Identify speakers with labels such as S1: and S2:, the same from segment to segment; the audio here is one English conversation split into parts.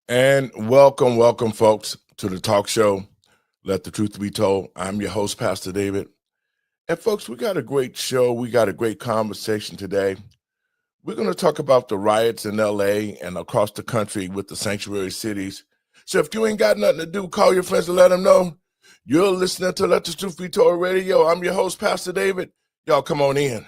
S1: And welcome, folks, to the talk show, Let the Truth Be Told. I'm your host, Pastor David. And, folks, we got a great show. We got a great conversation today. We're going to talk about the riots in L.A. and across the country with the sanctuary cities. So if you ain't got nothing to do, call your friends and let them know. You're listening to Let the Truth Be Told Radio. I'm your host, Pastor David. Y'all come on in.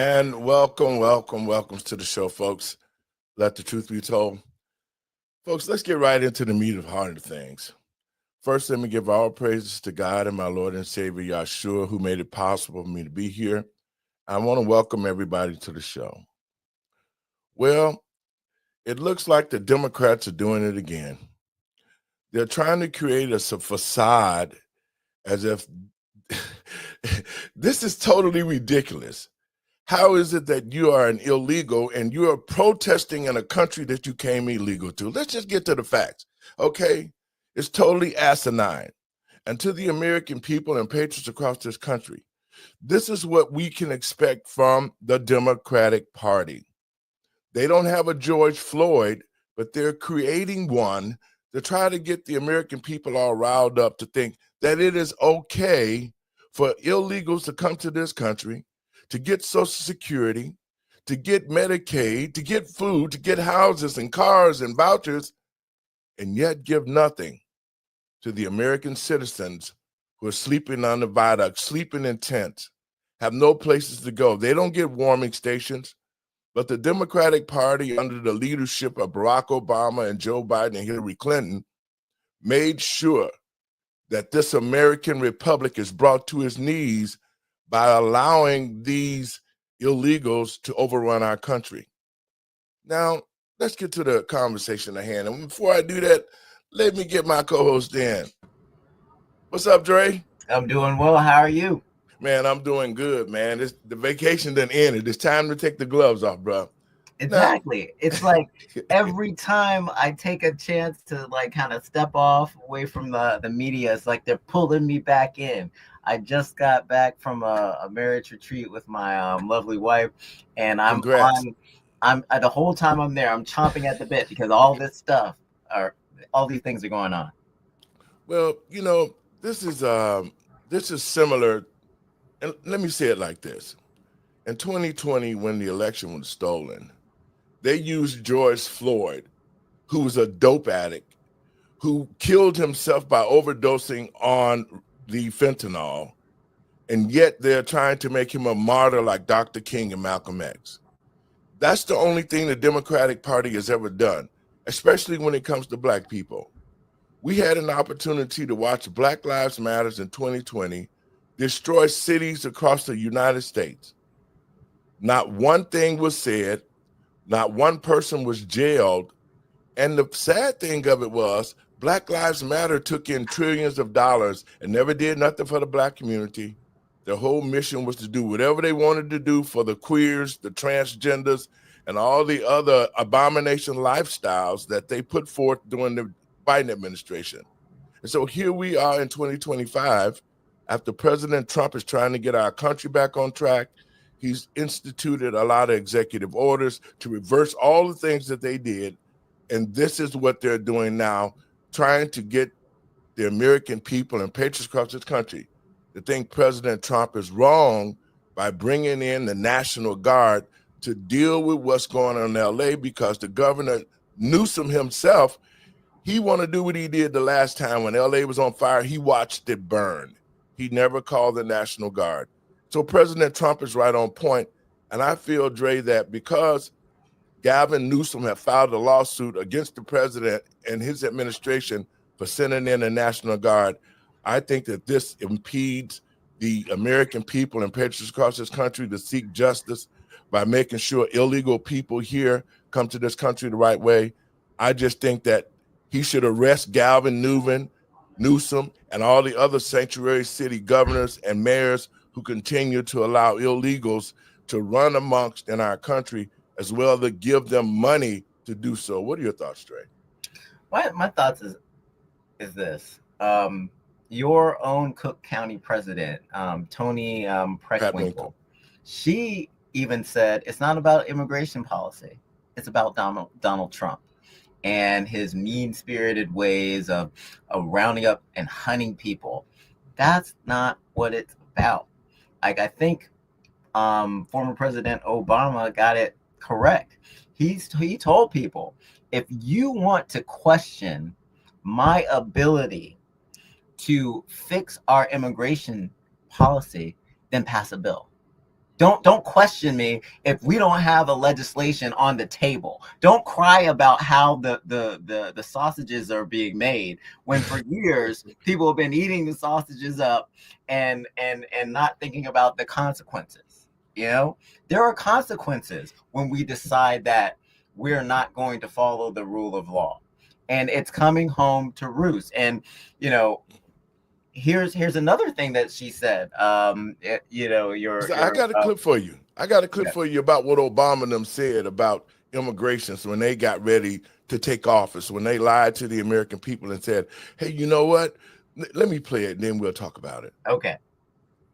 S1: And welcome to the show, folks. Let the truth be told. Folks, let's get right into the meat of heart of things. First, let me give all praises to God and my Lord and Savior, Yahshua, who made it possible for me to be here. I want to welcome everybody to the show. Well, it looks like the Democrats are doing it again. They're trying to create a facade as if this is totally ridiculous. How is it that you are an illegal and you are protesting in a country that you came illegal to? Let's just get to the facts, okay? It's totally asinine. And to the American people and patriots across this country, this is what we can expect from the Democratic Party. They don't have a George Floyd, but they're creating one to try to get the American people all riled up to think that it is okay for illegals to come to this country, to get Social Security, to get Medicaid, to get food, to get houses and cars and vouchers, and yet give nothing to the American citizens who are sleeping on the viaduct, sleeping in tents, have no places to go. They don't get warming stations, but the Democratic Party, under the leadership of Barack Obama and Joe Biden and Hillary Clinton, made sure that this American republic is brought to its knees by allowing these illegals to overrun our country. Now, let's get to the conversation at hand. And before I do that, let me get my co-host in. What's up, Dre?
S2: I'm doing well. How are you?
S1: Man, I'm doing good, man. The vacation done ended. It's time to take the gloves off, bro.
S2: Exactly. It's like every time I take a chance to kind of step off away from the media, it's like they're pulling me back in. I just got back from a marriage retreat with my lovely wife, and I'm the whole time I'm there, I'm chomping at the bit because all these things are going on.
S1: Well, this is similar, and let me say it like this. In 2020, when the election was stolen, they used George Floyd, who was a dope addict, who killed himself by overdosing on the fentanyl, and yet they're trying to make him a martyr like Dr. King and Malcolm X. That's the only thing the Democratic Party has ever done, especially when it comes to Black people. We had an opportunity to watch Black Lives Matter in 2020 destroy cities across the United States. Not one thing was said, not one person was jailed, and the sad thing of it was Black Lives Matter took in trillions of dollars and never did nothing for the Black community. Their whole mission was to do whatever they wanted to do for the queers, the transgenders, and all the other abomination lifestyles that they put forth during the Biden administration. And so here we are in 2025, after President Trump is trying to get our country back on track. He's instituted a lot of executive orders to reverse all the things that they did. And this is what they're doing now, trying to get the American people and patriots across this country to think President Trump is wrong by bringing in the National Guard to deal with what's going on in LA, because the governor Newsom himself, he want to do what he did the last time when LA was on fire. He watched it burn. He never called the National Guard. So President Trump is right on point. And I feel, Dre, that because Gavin Newsom have filed a lawsuit against the president and his administration for sending in the National Guard, I think that this impedes the American people and patriots across this country to seek justice by making sure illegal people here come to this country the right way. I just think that he should arrest Gavin Newsom and all the other sanctuary city governors and mayors who continue to allow illegals to run amongst in our country, as well as give them money to do so. What are your thoughts, Dre?
S2: My thoughts is this. Your own Cook County president, Toni Preckwinkle, she even said it's not about immigration policy. It's about Donald Trump and his mean-spirited ways of rounding up and hunting people. That's not what it's about. Like, I think former President Obama got it correct. He told people, if you want to question my ability to fix our immigration policy, then pass a bill. Don't question me if we don't have a legislation on the table. Don't cry about how the sausages are being made, when for years people have been eating the sausages up and not thinking about the consequences. You know, there are consequences when we decide that we're not going to follow the rule of law, and it's coming home to roost. And you know, here's another thing that she said. I
S1: got a clip for you. I got a clip for you about what Obama and them said about immigration when they got ready to take office, when they lied to the American people and said, hey, you know what? Let me play it, and then we'll talk about it.
S2: Okay.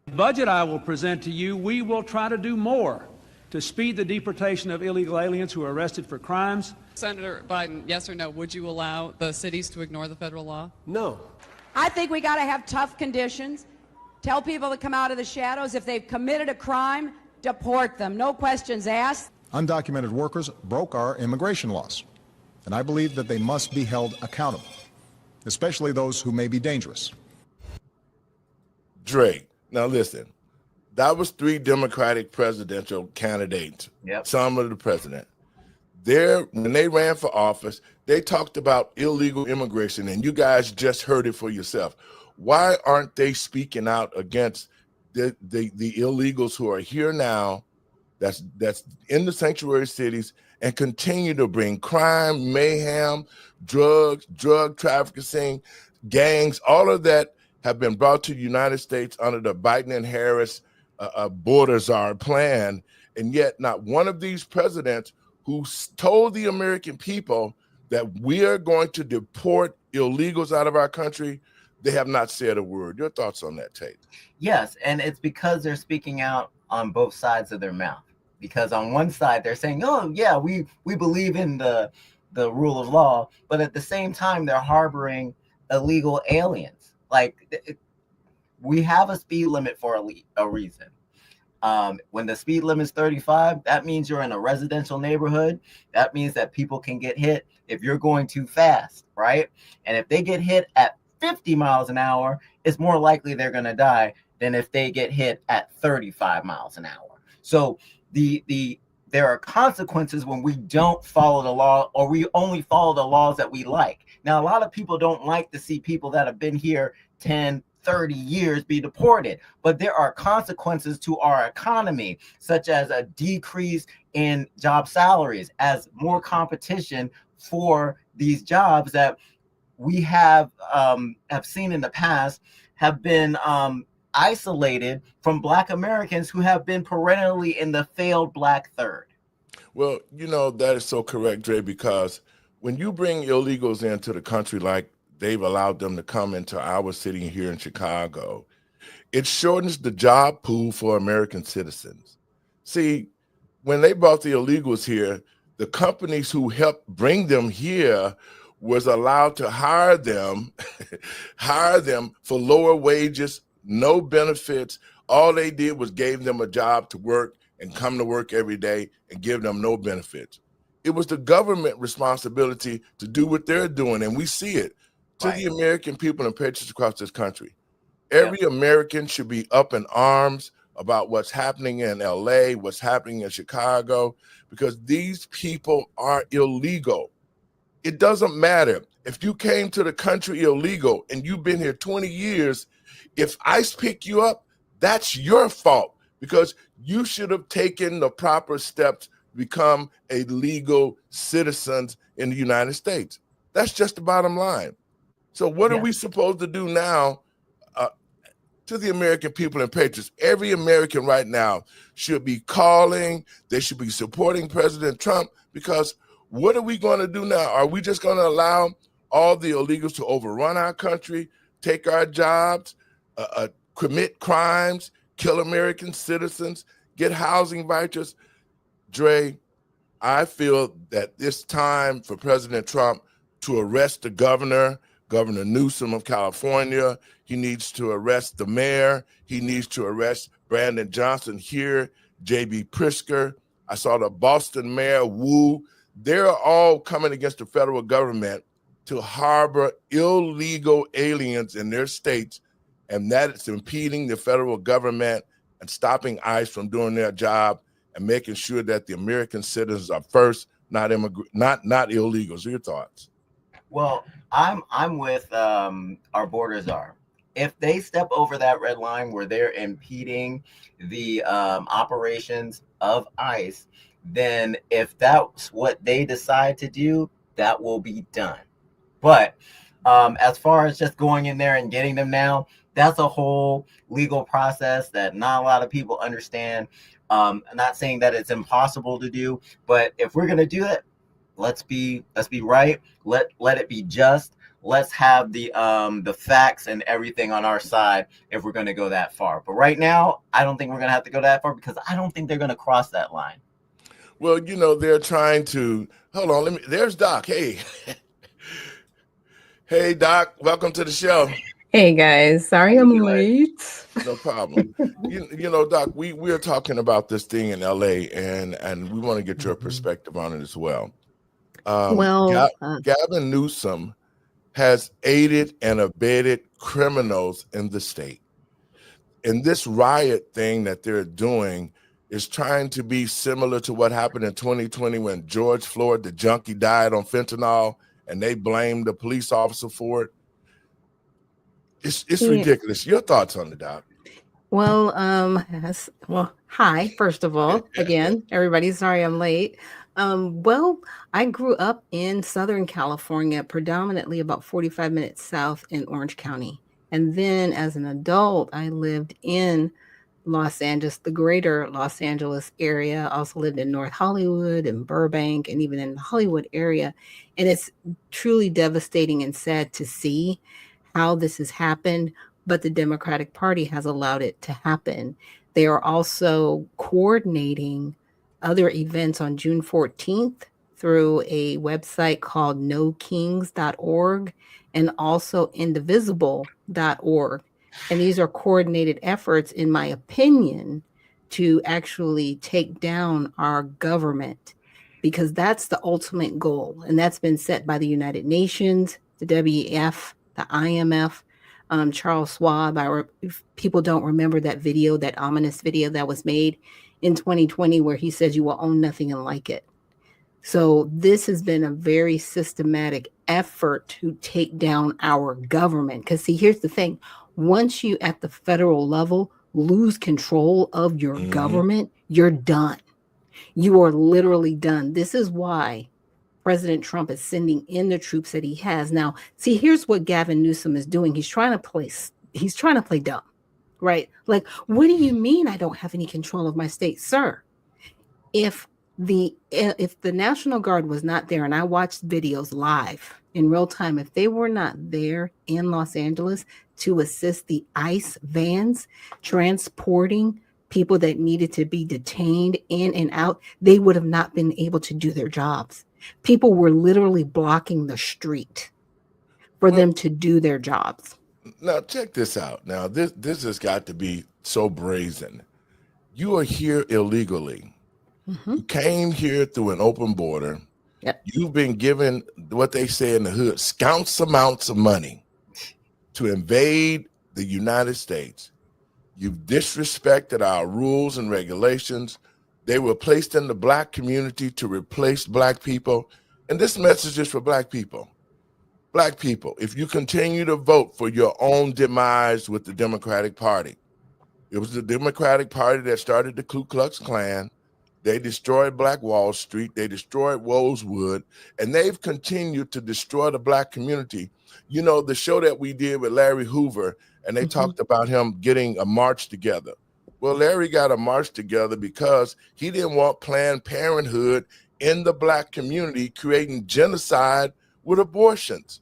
S3: The budget I will present to you, we will try to do more to speed the deportation of illegal aliens who are arrested for crimes.
S4: Senator Biden, yes or no, would you allow the cities to ignore the federal law?
S3: No.
S5: I think we got to have tough conditions. Tell people to come out of the shadows. If they've committed a crime, deport them. No questions asked.
S6: Undocumented workers broke our immigration laws, and I believe that they must be held accountable, especially those who may be dangerous.
S1: Dre, now listen, that was 3 Democratic presidential candidates, some of the president. When they ran for office, they talked about illegal immigration, and you guys just heard it for yourself. Why aren't they speaking out against the illegals who are here now, that's in the sanctuary cities, and continue to bring crime, mayhem, drugs, drug trafficking, gangs? All of that have been brought to the United States under the Biden and Harris border czar plan, and yet not one of these presidents who told the American people that we are going to deport illegals out of our country, they have not said a word. Your thoughts on that, Tate?
S2: Yes, and it's because they're speaking out on both sides of their mouth. Because on one side, they're saying, oh, yeah, we believe in the rule of law, but at the same time, they're harboring illegal aliens. Like, we have a speed limit for a reason. When the speed limit is 35, that means you're in a residential neighborhood. That means that people can get hit if you're going too fast, right? And if they get hit at 50 miles an hour, it's more likely they're going to die than if they get hit at 35 miles an hour. So there are consequences when we don't follow the law, or we only follow the laws that we like. Now, a lot of people don't like to see people that have been here 10, 30 years be deported, but there are consequences to our economy, such as a decrease in job salaries, as more competition for these jobs that we have seen in the past have been isolated from Black Americans who have been perennially in the failed Black third.
S1: Well, that is so correct, Dre, because when you bring illegals into the country like they've allowed them to come into our city here in Chicago, it shortens the job pool for American citizens. See, when they brought the illegals here, the companies who helped bring them here was allowed to hire them for lower wages, no benefits. All they did was gave them a job to work and come to work every day and give them no benefits. It was the government responsibility to do what they're doing, and we see it. To the American people and patriots across this country, every American should be up in arms about what's happening in LA, what's happening in Chicago, because these people are illegal. It doesn't matter if you came to the country illegal and you've been here 20 years, if ICE pick you up, that's your fault, because you should have taken the proper steps to become a legal citizen in the United States. That's just the bottom line. So what are we supposed to do now to the American people and patriots? Every American right now should be calling. They should be supporting President Trump, because what are we going to do now? Are we just going to allow all the illegals to overrun our country, take our jobs, commit crimes, kill American citizens, get housing vouchers? Dre, I feel that it's time for President Trump to arrest the Governor Newsom of California. He needs to arrest the mayor. He needs to arrest Brandon Johnson here, J.B. Pritzker. I saw the Boston mayor, Wu. They're all coming against the federal government to harbor illegal aliens in their states, and that is impeding the federal government and stopping ICE from doing their job and making sure that the American citizens are first, not illegals. Your thoughts?
S2: Well, I'm with our borders are. If they step over that red line where they're impeding the operations of ICE, then if that's what they decide to do, that will be done. But as far as just going in there and getting them now, that's a whole legal process that not a lot of people understand. I'm not saying that it's impossible to do, but if we're gonna do it, let's be right. Let it be just. Let's have the facts and everything on our side if we're going to go that far. But right now, I don't think we're going to have to go that far, because I don't think they're going to cross that line.
S1: Well, they're trying to. Hold on, there's Doc. Hey, hey, Doc. Welcome to the show.
S7: Hey guys, sorry I'm late.
S1: No problem. Doc, we're talking about this thing in LA, and we want to get your perspective on it as well. Gavin Newsom has aided and abetted criminals in the state. And this riot thing that they're doing is trying to be similar to what happened in 2020 when George Floyd, the junkie, died on fentanyl, and they blamed the police officer for it. It's ridiculous. Your thoughts on it, Doc?
S7: Well, hi, first of all, again, everybody, sorry I'm late. Well, I grew up in Southern California, predominantly about 45 minutes south in Orange County. And then as an adult, I lived in Los Angeles, the greater Los Angeles area. I also lived in North Hollywood and Burbank and even in the Hollywood area. And it's truly devastating and sad to see how this has happened, but the Democratic Party has allowed it to happen. They are also coordinating other events on June 14th through a website called nokings.org and also indivisible.org. And these are coordinated efforts, in my opinion, to actually take down our government, because that's the ultimate goal. And that's been set by the United Nations, the WEF, the IMF, Charles Schwab. If people don't remember that video, that ominous video that was made in 2020, where he says you will own nothing and like it. So this has been a very systematic effort to take down our government. Because see, here's the thing. Once you at the federal level lose control of your government, you're done. You are literally done. This is why President Trump is sending in the troops that he has. Now, see, here's what Gavin Newsom is doing. He's trying to play dumb. right? Like, what do you mean I don't have any control of my state, sir? If the National Guard was not there, and I watched videos live in real time, if they were not there in Los Angeles to assist the ICE vans transporting people that needed to be detained in and out, they would have not been able to do their jobs. People were literally blocking the street for them to do their jobs.
S1: Now check this out. Now this has got to be so brazen. You are here illegally.
S7: Mm-hmm.
S1: You came here through an open border.
S7: Yep.
S1: You've been given what they say in the hood, scounts amounts of money to invade the United States. You've disrespected our rules and regulations. They were placed in the black community to replace black people. And this message is for black people. Black people, if you continue to vote for your own demise with the Democratic Party, it was the Democratic Party that started the Ku Klux Klan. They destroyed Black Wall Street. They destroyed Rosewood, and they've continued to destroy the black community. You know, the show that we did with Larry Hoover, and they talked about him getting a march together. Well, Larry got a march together because he didn't want Planned Parenthood in the black community creating genocide with abortions.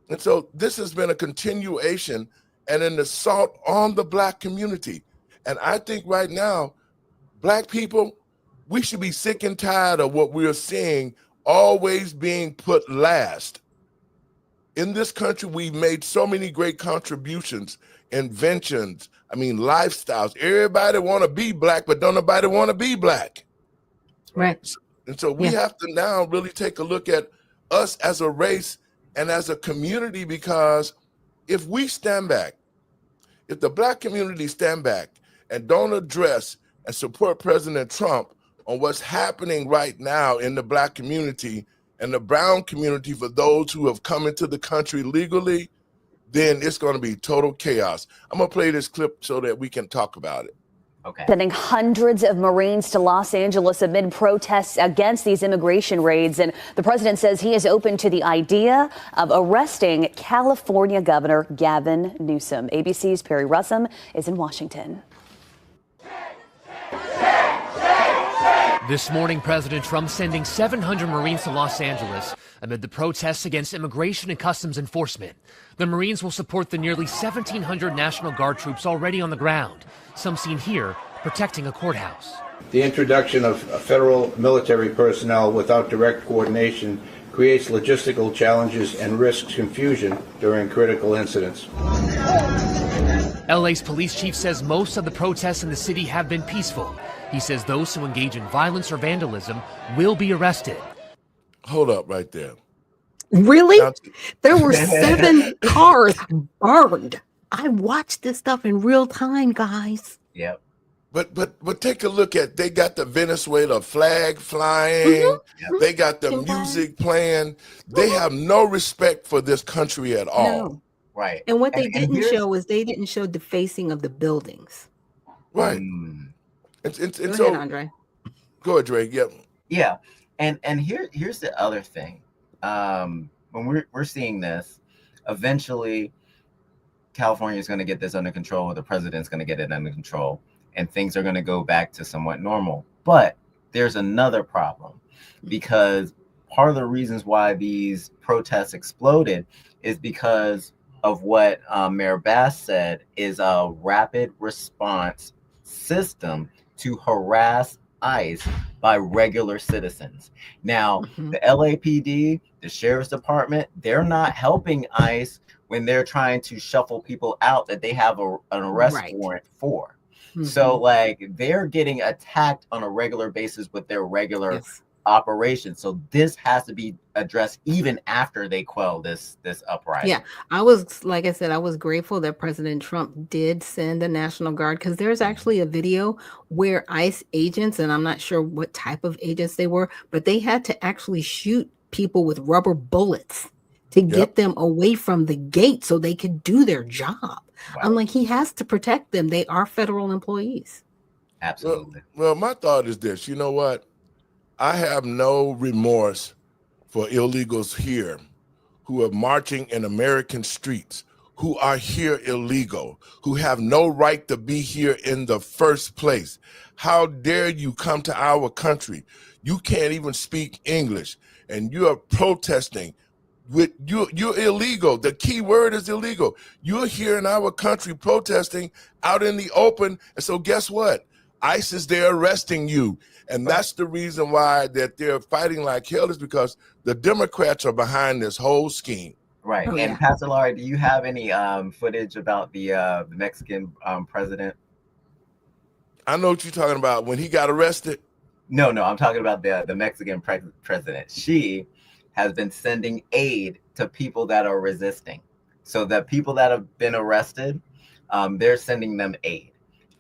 S1: And so this has been a continuation and an assault on the black community. And I think right now, black people, we should be sick and tired of what we're seeing always being put last. In this country, we've made so many great contributions, inventions, lifestyles. Everybody want to be black, but don't nobody want to be black.
S7: Right.
S1: And so we have to now really take a look at us as a race and as a community, because if we stand back, if the black community stand back and don't address and support President Trump on what's happening right now in the black community and the brown community for those who have come into the country legally, then it's going to be total chaos. I'm going to play this clip so that we can talk about it.
S2: Okay.
S8: Sending hundreds of Marines to Los Angeles amid protests against these immigration raids. And the president says he is open to the idea of arresting California Governor Gavin Newsom. ABC's Perry Russum is in Washington.
S9: This morning, President Trump sending 700 Marines to Los Angeles amid the protests against immigration and customs enforcement. The Marines will support the nearly 1,700 National Guard troops already on the ground, some seen here protecting a courthouse.
S10: The introduction of federal military personnel without direct coordination creates logistical challenges and risks confusion during critical incidents.
S9: LA's police chief says most of the protests in the city have been peaceful. He says those who engage in violence or vandalism will be arrested.
S1: Hold up right there.
S7: Really? There were 7 cars burned. I watched this stuff in real time, guys.
S2: Yep.
S1: But take a look at, they got the Venezuela flag flying. They got the music playing. They have no respect for this country at all.
S7: No.
S2: Right.
S7: And what they didn't show was they didn't show defacing of the buildings.
S1: Right. And
S7: Go
S1: so,
S7: ahead, Andre.
S1: Go ahead, Drake. Yep.
S2: Yeah. And here's the other thing. When we're seeing this, eventually California is going to get this under control, or the president's going to get it under control, and things are going to go back to somewhat normal. But there's another problem, because part of the reasons why these protests exploded is because of what Mayor Bass said is a rapid response system to harass ICE by regular citizens. Now, the LAPD, the Sheriff's Department, they're not helping ICE when they're trying to shuffle people out that they have an arrest warrant for. So, like, they're getting attacked on a regular basis with their regular operation. So this has to be addressed even after they quell this uprising.
S7: Yeah, I was, like I said, I was grateful that President Trump did send the National Guard, because there's actually a video where ICE agents, and I'm not sure what type of agents they were, but they had to actually shoot people with rubber bullets to get them away from the gate so they could do their job. I'm like, he has to protect them. They are federal employees.
S2: Absolutely.
S1: Well, my thought is this. You know what? I have no remorse for illegals here who are marching in American streets, who are here illegal, who have no right to be here in the first place. How dare you come to our country? You can't even speak English, and you are protesting. You're illegal. The key word is illegal. You're here in our country protesting out in the open, and so guess what? ICE is there arresting you, and that's the reason why that they're fighting like hell, is because the Democrats are behind this whole scheme.
S2: Right.
S7: Oh,
S2: And
S7: yeah.
S2: Pastor Laurie, do you have any footage about the Mexican president?
S1: I know what you're talking about. When he got arrested?
S2: No, I'm talking about the Mexican president. She has been sending aid to people that are resisting. So the people that have been arrested, they're sending them aid.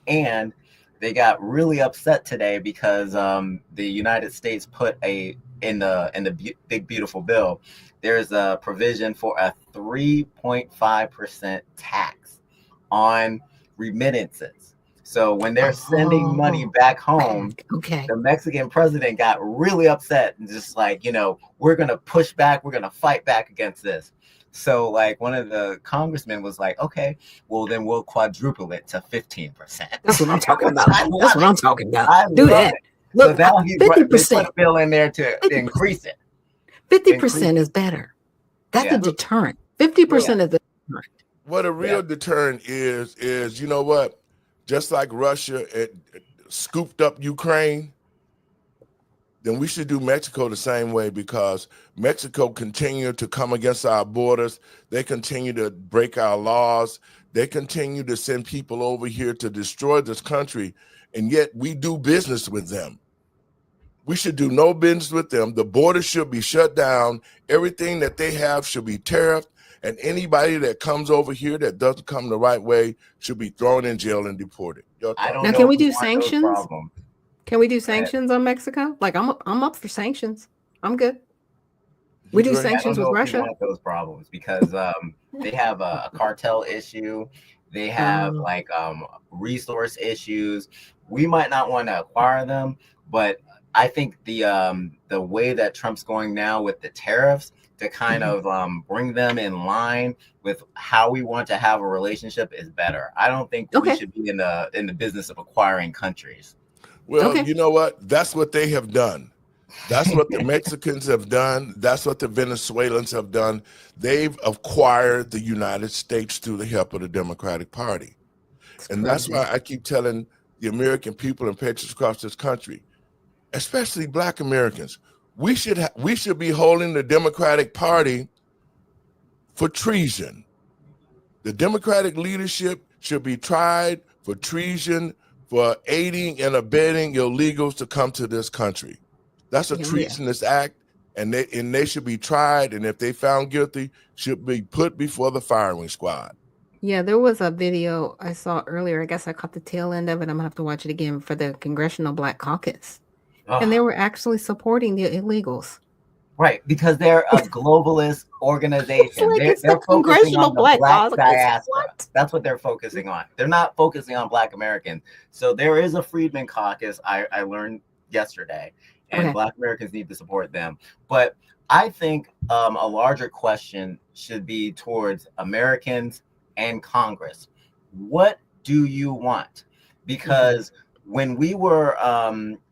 S2: And they got really upset today because the United States put in the big beautiful bill, there's a provision for a 3.5% tax on remittances. So when they're sending money back home,
S7: Okay.
S2: the Mexican president got really upset and just like, we're going to push back. We're going to fight back against this. So like one of the congressmen was like, okay, well then we'll quadruple it to 15%.
S7: That's what I'm talking about. That's what I'm talking about.
S2: I
S7: Do
S2: love
S7: that.
S2: it.
S7: Look,
S2: so now they put
S7: 50%.
S2: a bill in there to
S7: 50%.
S2: increase it.
S7: 50% is better. That's a deterrent. 50% is the deterrent.
S1: What a real deterrent is, you know what? Just like Russia scooped up Ukraine, then we should do Mexico the same way, because Mexico continue to come against our borders. They continue to break our laws. They continue to send people over here to destroy this country, and yet we do business with them. We should do no business with them. The border should be shut down. Everything that they have should be tariffed, and anybody that comes over here that doesn't come the right way should be thrown in jail and deported.
S7: Now, can we do sanctions? Can we do sanctions on Mexico? Like, I'm up for sanctions. I'm good. We do sanctions with Russia.
S2: I don't want those problems because they have a cartel issue. They have resource issues. We might not want to acquire them, but I think the way that Trump's going now with the tariffs to kind of bring them in line with how we want to have a relationship is better. I don't think we should be in the business of acquiring countries.
S1: Well, you know what? That's what they have done. That's what the Mexicans have done. That's what the Venezuelans have done. They've acquired the United States through the help of the Democratic Party. And that's why I keep telling the American people and patriots across this country, especially Black Americans, we should be holding the Democratic Party for treason. The Democratic leadership should be tried for treason, for aiding and abetting illegals to come to this country. That's a treasonous act, and they should be tried, and if they found guilty, should be put before the firing squad.
S7: Yeah, there was a video I saw earlier. I guess I caught the tail end of it. I'm gonna have to watch it again, for the Congressional Black Caucus. And they were actually supporting the illegals.
S2: Right, because they're a globalist organization.
S7: It's
S2: they're
S7: the Congressional Black Caucus.
S2: diaspora. That's what they're focusing on. They're not focusing on Black Americans. So there is a Freedmen Caucus, I learned yesterday, and Black Americans need to support them. But I think a larger question should be towards Americans and Congress. What do you want? Because when we were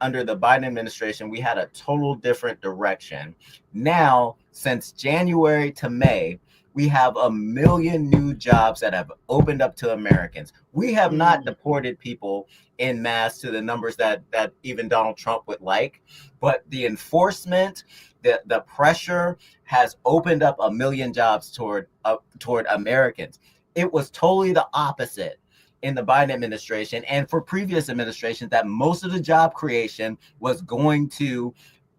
S2: under the Biden administration, we had a total different direction. Now, since January to May, we have 1 million new jobs that have opened up to Americans. We have not deported people en masse to the numbers that even Donald Trump would like, but the enforcement, the pressure has opened up 1 million jobs toward Americans. It was totally the opposite in the Biden administration and for previous administrations, that most of the job creation was going to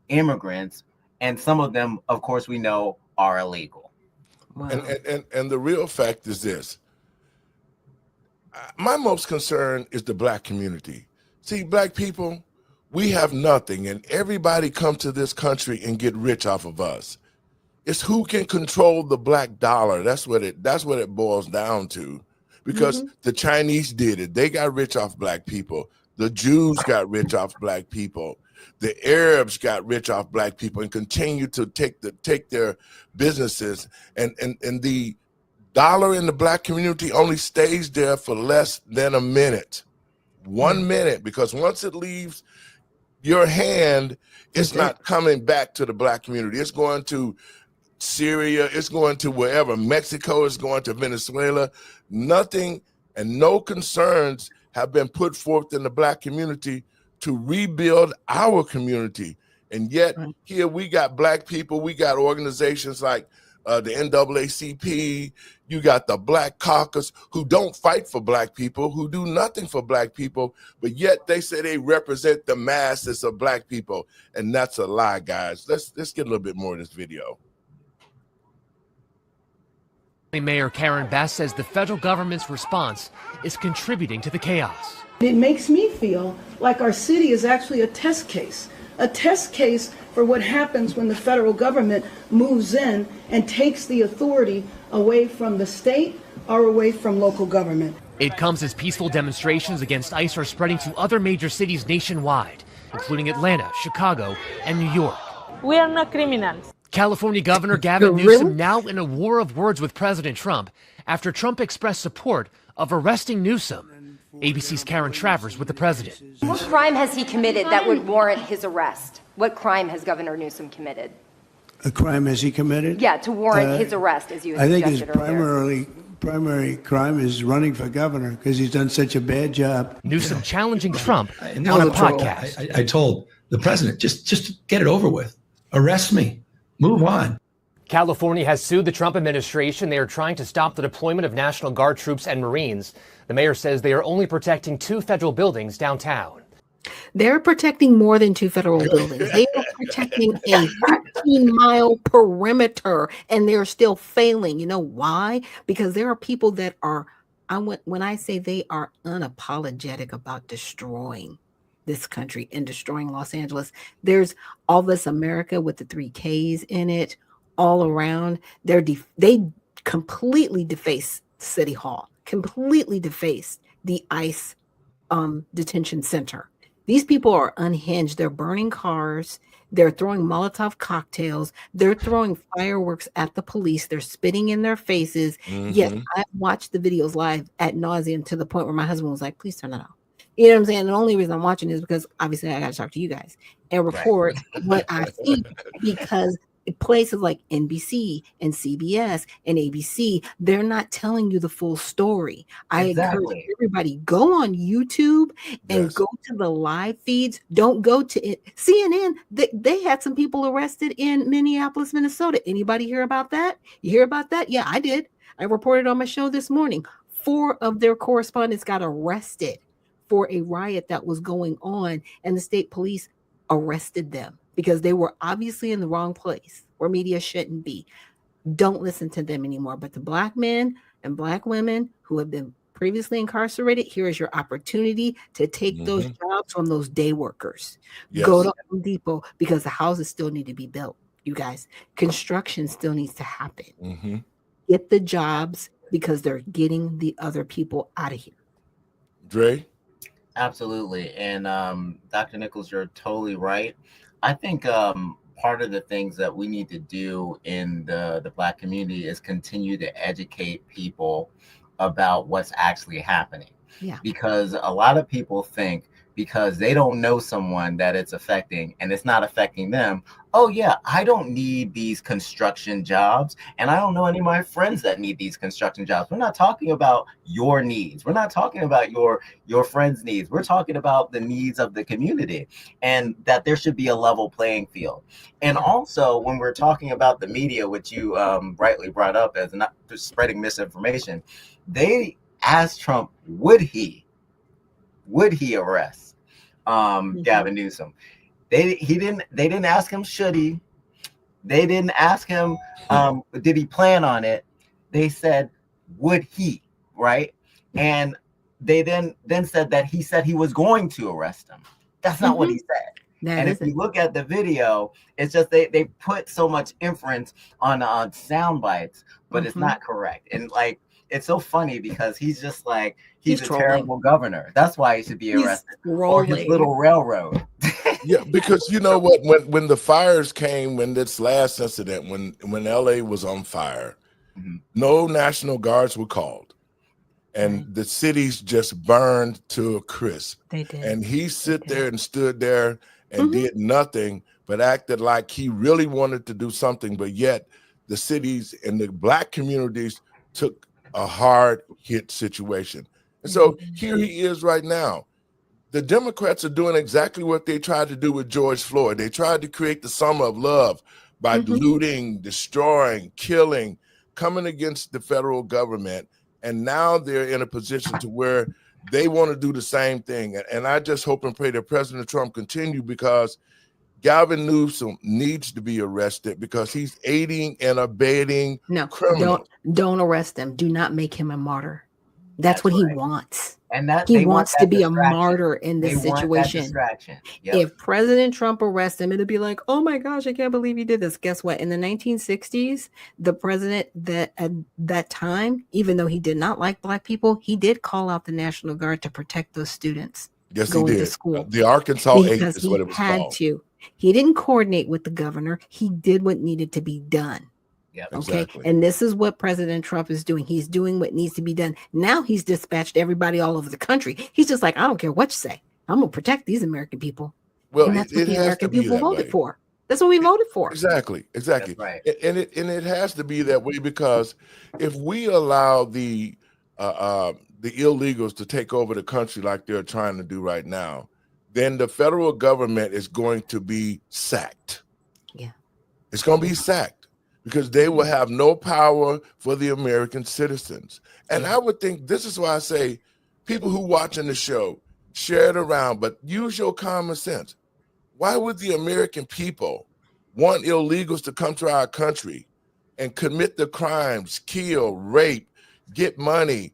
S2: immigrants, and some of them, of course, we know are illegal.
S7: Wow.
S1: And the real fact is this. My most concern is the Black community. See, Black people, we have nothing, and everybody come to this country and get rich off of us. It's who can control the Black dollar. That's what it boils down to. Because the Chinese did it. They got rich off Black people. The Jews got rich off Black people. The Arabs got rich off Black people and continue to take their businesses. And the dollar in the black community only stays there for less than a minute. 1 minute, because once it leaves your hand, it's not coming back to the black community. It's going to Syria, it's going to wherever, Mexico, it's going to Venezuela. Nothing and no concerns have been put forth in the black community to rebuild our community. And yet here we got black people, we got organizations like the NAACP, you got the Black Caucus, who don't fight for black people, who do nothing for black people, but yet they say they represent the masses of black people. And that's a lie, guys. Let's get a little bit more of this video.
S9: Mayor Karen Bass says the federal government's response is contributing to the chaos.
S11: It makes me feel like our city is actually a test case for what happens when the federal government moves in and takes the authority away from the state or away from local government.
S9: It comes as peaceful demonstrations against ICE are spreading to other major cities nationwide, including Atlanta, Chicago, and New York.
S12: We are not criminals.
S9: California Governor Gavin Newsom now in a war of words with President Trump after Trump expressed support of arresting Newsom. ABC's Karen Travers with the president.
S13: What crime has he committed that would warrant his arrest? What crime has Governor Newsom committed?
S14: A crime has he committed?
S13: Yeah, to warrant his arrest, as you had
S14: I think his
S13: earlier.
S14: primary crime is running for governor because he's done such a bad job.
S9: Newsom challenging Trump on a podcast.
S15: I told the president, just get it over with. Arrest me. Move on.
S9: California has sued the Trump administration. They are trying to stop the deployment of National Guard troops and Marines. The mayor says they are only protecting 2 federal buildings downtown.
S7: They're protecting more than 2 federal buildings. They are protecting a 15-mile perimeter, and they're still failing. You know why? Because there are people that are, when I say they are unapologetic about destroying this country and destroying Los Angeles. There's all this America with the 3 Ks in it all around. They completely defaced City Hall, completely defaced the ICE detention center. These people are unhinged. They're burning cars. They're throwing Molotov cocktails. They're throwing fireworks at the police. They're spitting in their faces. Yes, I've watched the videos live ad nauseum to the point where my husband was like, please turn it off. You know what I'm saying? The only reason I'm watching is because obviously I got to talk to you guys and record what I see, because places like NBC and CBS and ABC, they're not telling you the full story. I encourage everybody, go on YouTube and go to the live feeds. Don't go to it. CNN. They had some people arrested in Minneapolis, Minnesota. Anybody hear about that? You hear about that? Yeah, I did. I reported on my show this morning. 4 of their correspondents got arrested for a riot that was going on, and the state police arrested them because they were obviously in the wrong place where media shouldn't be. Don't listen to them anymore. But the black men and black women who have been previously incarcerated, here is your opportunity to take those jobs from those day workers. Go to Home Depot, because the houses still need to be built. You guys, construction still needs to happen. Get the jobs, because they're getting the other people out of here.
S1: Dre?
S2: Absolutely. And Dr. Nichols, you're totally right. I think part of the things that we need to do in the Black community is continue to educate people about what's actually happening.
S7: Yeah.
S2: Because a lot of people think because they don't know someone that it's affecting and it's not affecting them, oh yeah, I don't need these construction jobs, and I don't know any of my friends that need these construction jobs. We're not talking about your needs. We're not talking about your friends' needs. We're talking about the needs of the community, and that there should be a level playing field. And also, when we're talking about the media, which you rightly brought up as not just spreading misinformation, they asked Trump, would he arrest Gavin Newsom? They didn't ask him should he. They didn't ask him did he plan on it. They said would he, right? And they then said that he said he was going to arrest him. That's not what he said. And if you look at the video, it's just they put so much inference on sound bites, but it's not correct. And like, it's so funny because he's just like, he's a terrible governor. That's why he should be arrested. Or his little railroad.
S1: Yeah, because you know what, when the fires came, when this last incident, when LA was on fire, No National Guards were called. And the cities just burned to a crisp.
S7: They did.
S1: And he there and stood there and did nothing, but acted like he really wanted to do something. But yet the cities and the Black communities took a hard hit situation. And so here he is right now. The Democrats are doing exactly what they tried to do with George Floyd. They tried to create the summer of love by looting, destroying, killing, coming against the federal government. And now they're in a position to where they want to do the same thing. And I just hope and pray that President Trump continue, because Gavin Newsom needs to be arrested because he's aiding and abetting criminals.
S7: Don't arrest him. Do not make him a martyr. That's what he wants.
S2: And that
S7: he wants to be a martyr in this situation.
S2: Yep.
S7: If President Trump arrests him, it'll be like, oh my gosh, I can't believe you did this. Guess what? In the 1960s, the president that at that time, even though he did not like Black people, he did call out the National Guard to protect those students going to school.
S1: The Arkansas 8
S7: because
S1: is what it was called.
S7: He didn't coordinate with the governor. He did what needed to be done.
S2: Yep.
S7: Okay.
S1: Exactly.
S7: And this is what President Trump is doing. He's doing what needs to be done. Now he's dispatched everybody all over the country. He's just like, I don't care what you say. I'm going to protect these American people.
S1: Well,
S7: and that's what the American people voted
S1: way.
S7: for. That's what we voted for.
S1: Exactly.
S2: That's right.
S1: And it has to be that way, because if we allow the illegals to take over the country like they're trying to do right now, then the federal government is going to be sacked.
S7: Yeah.
S1: It's going to be sacked, because they will have no power for the American citizens. And I would think, this is why I say, people who watching the show, share it around, but use your common sense. Why would the American people want illegals to come to our country and commit the crimes, kill, rape, get money,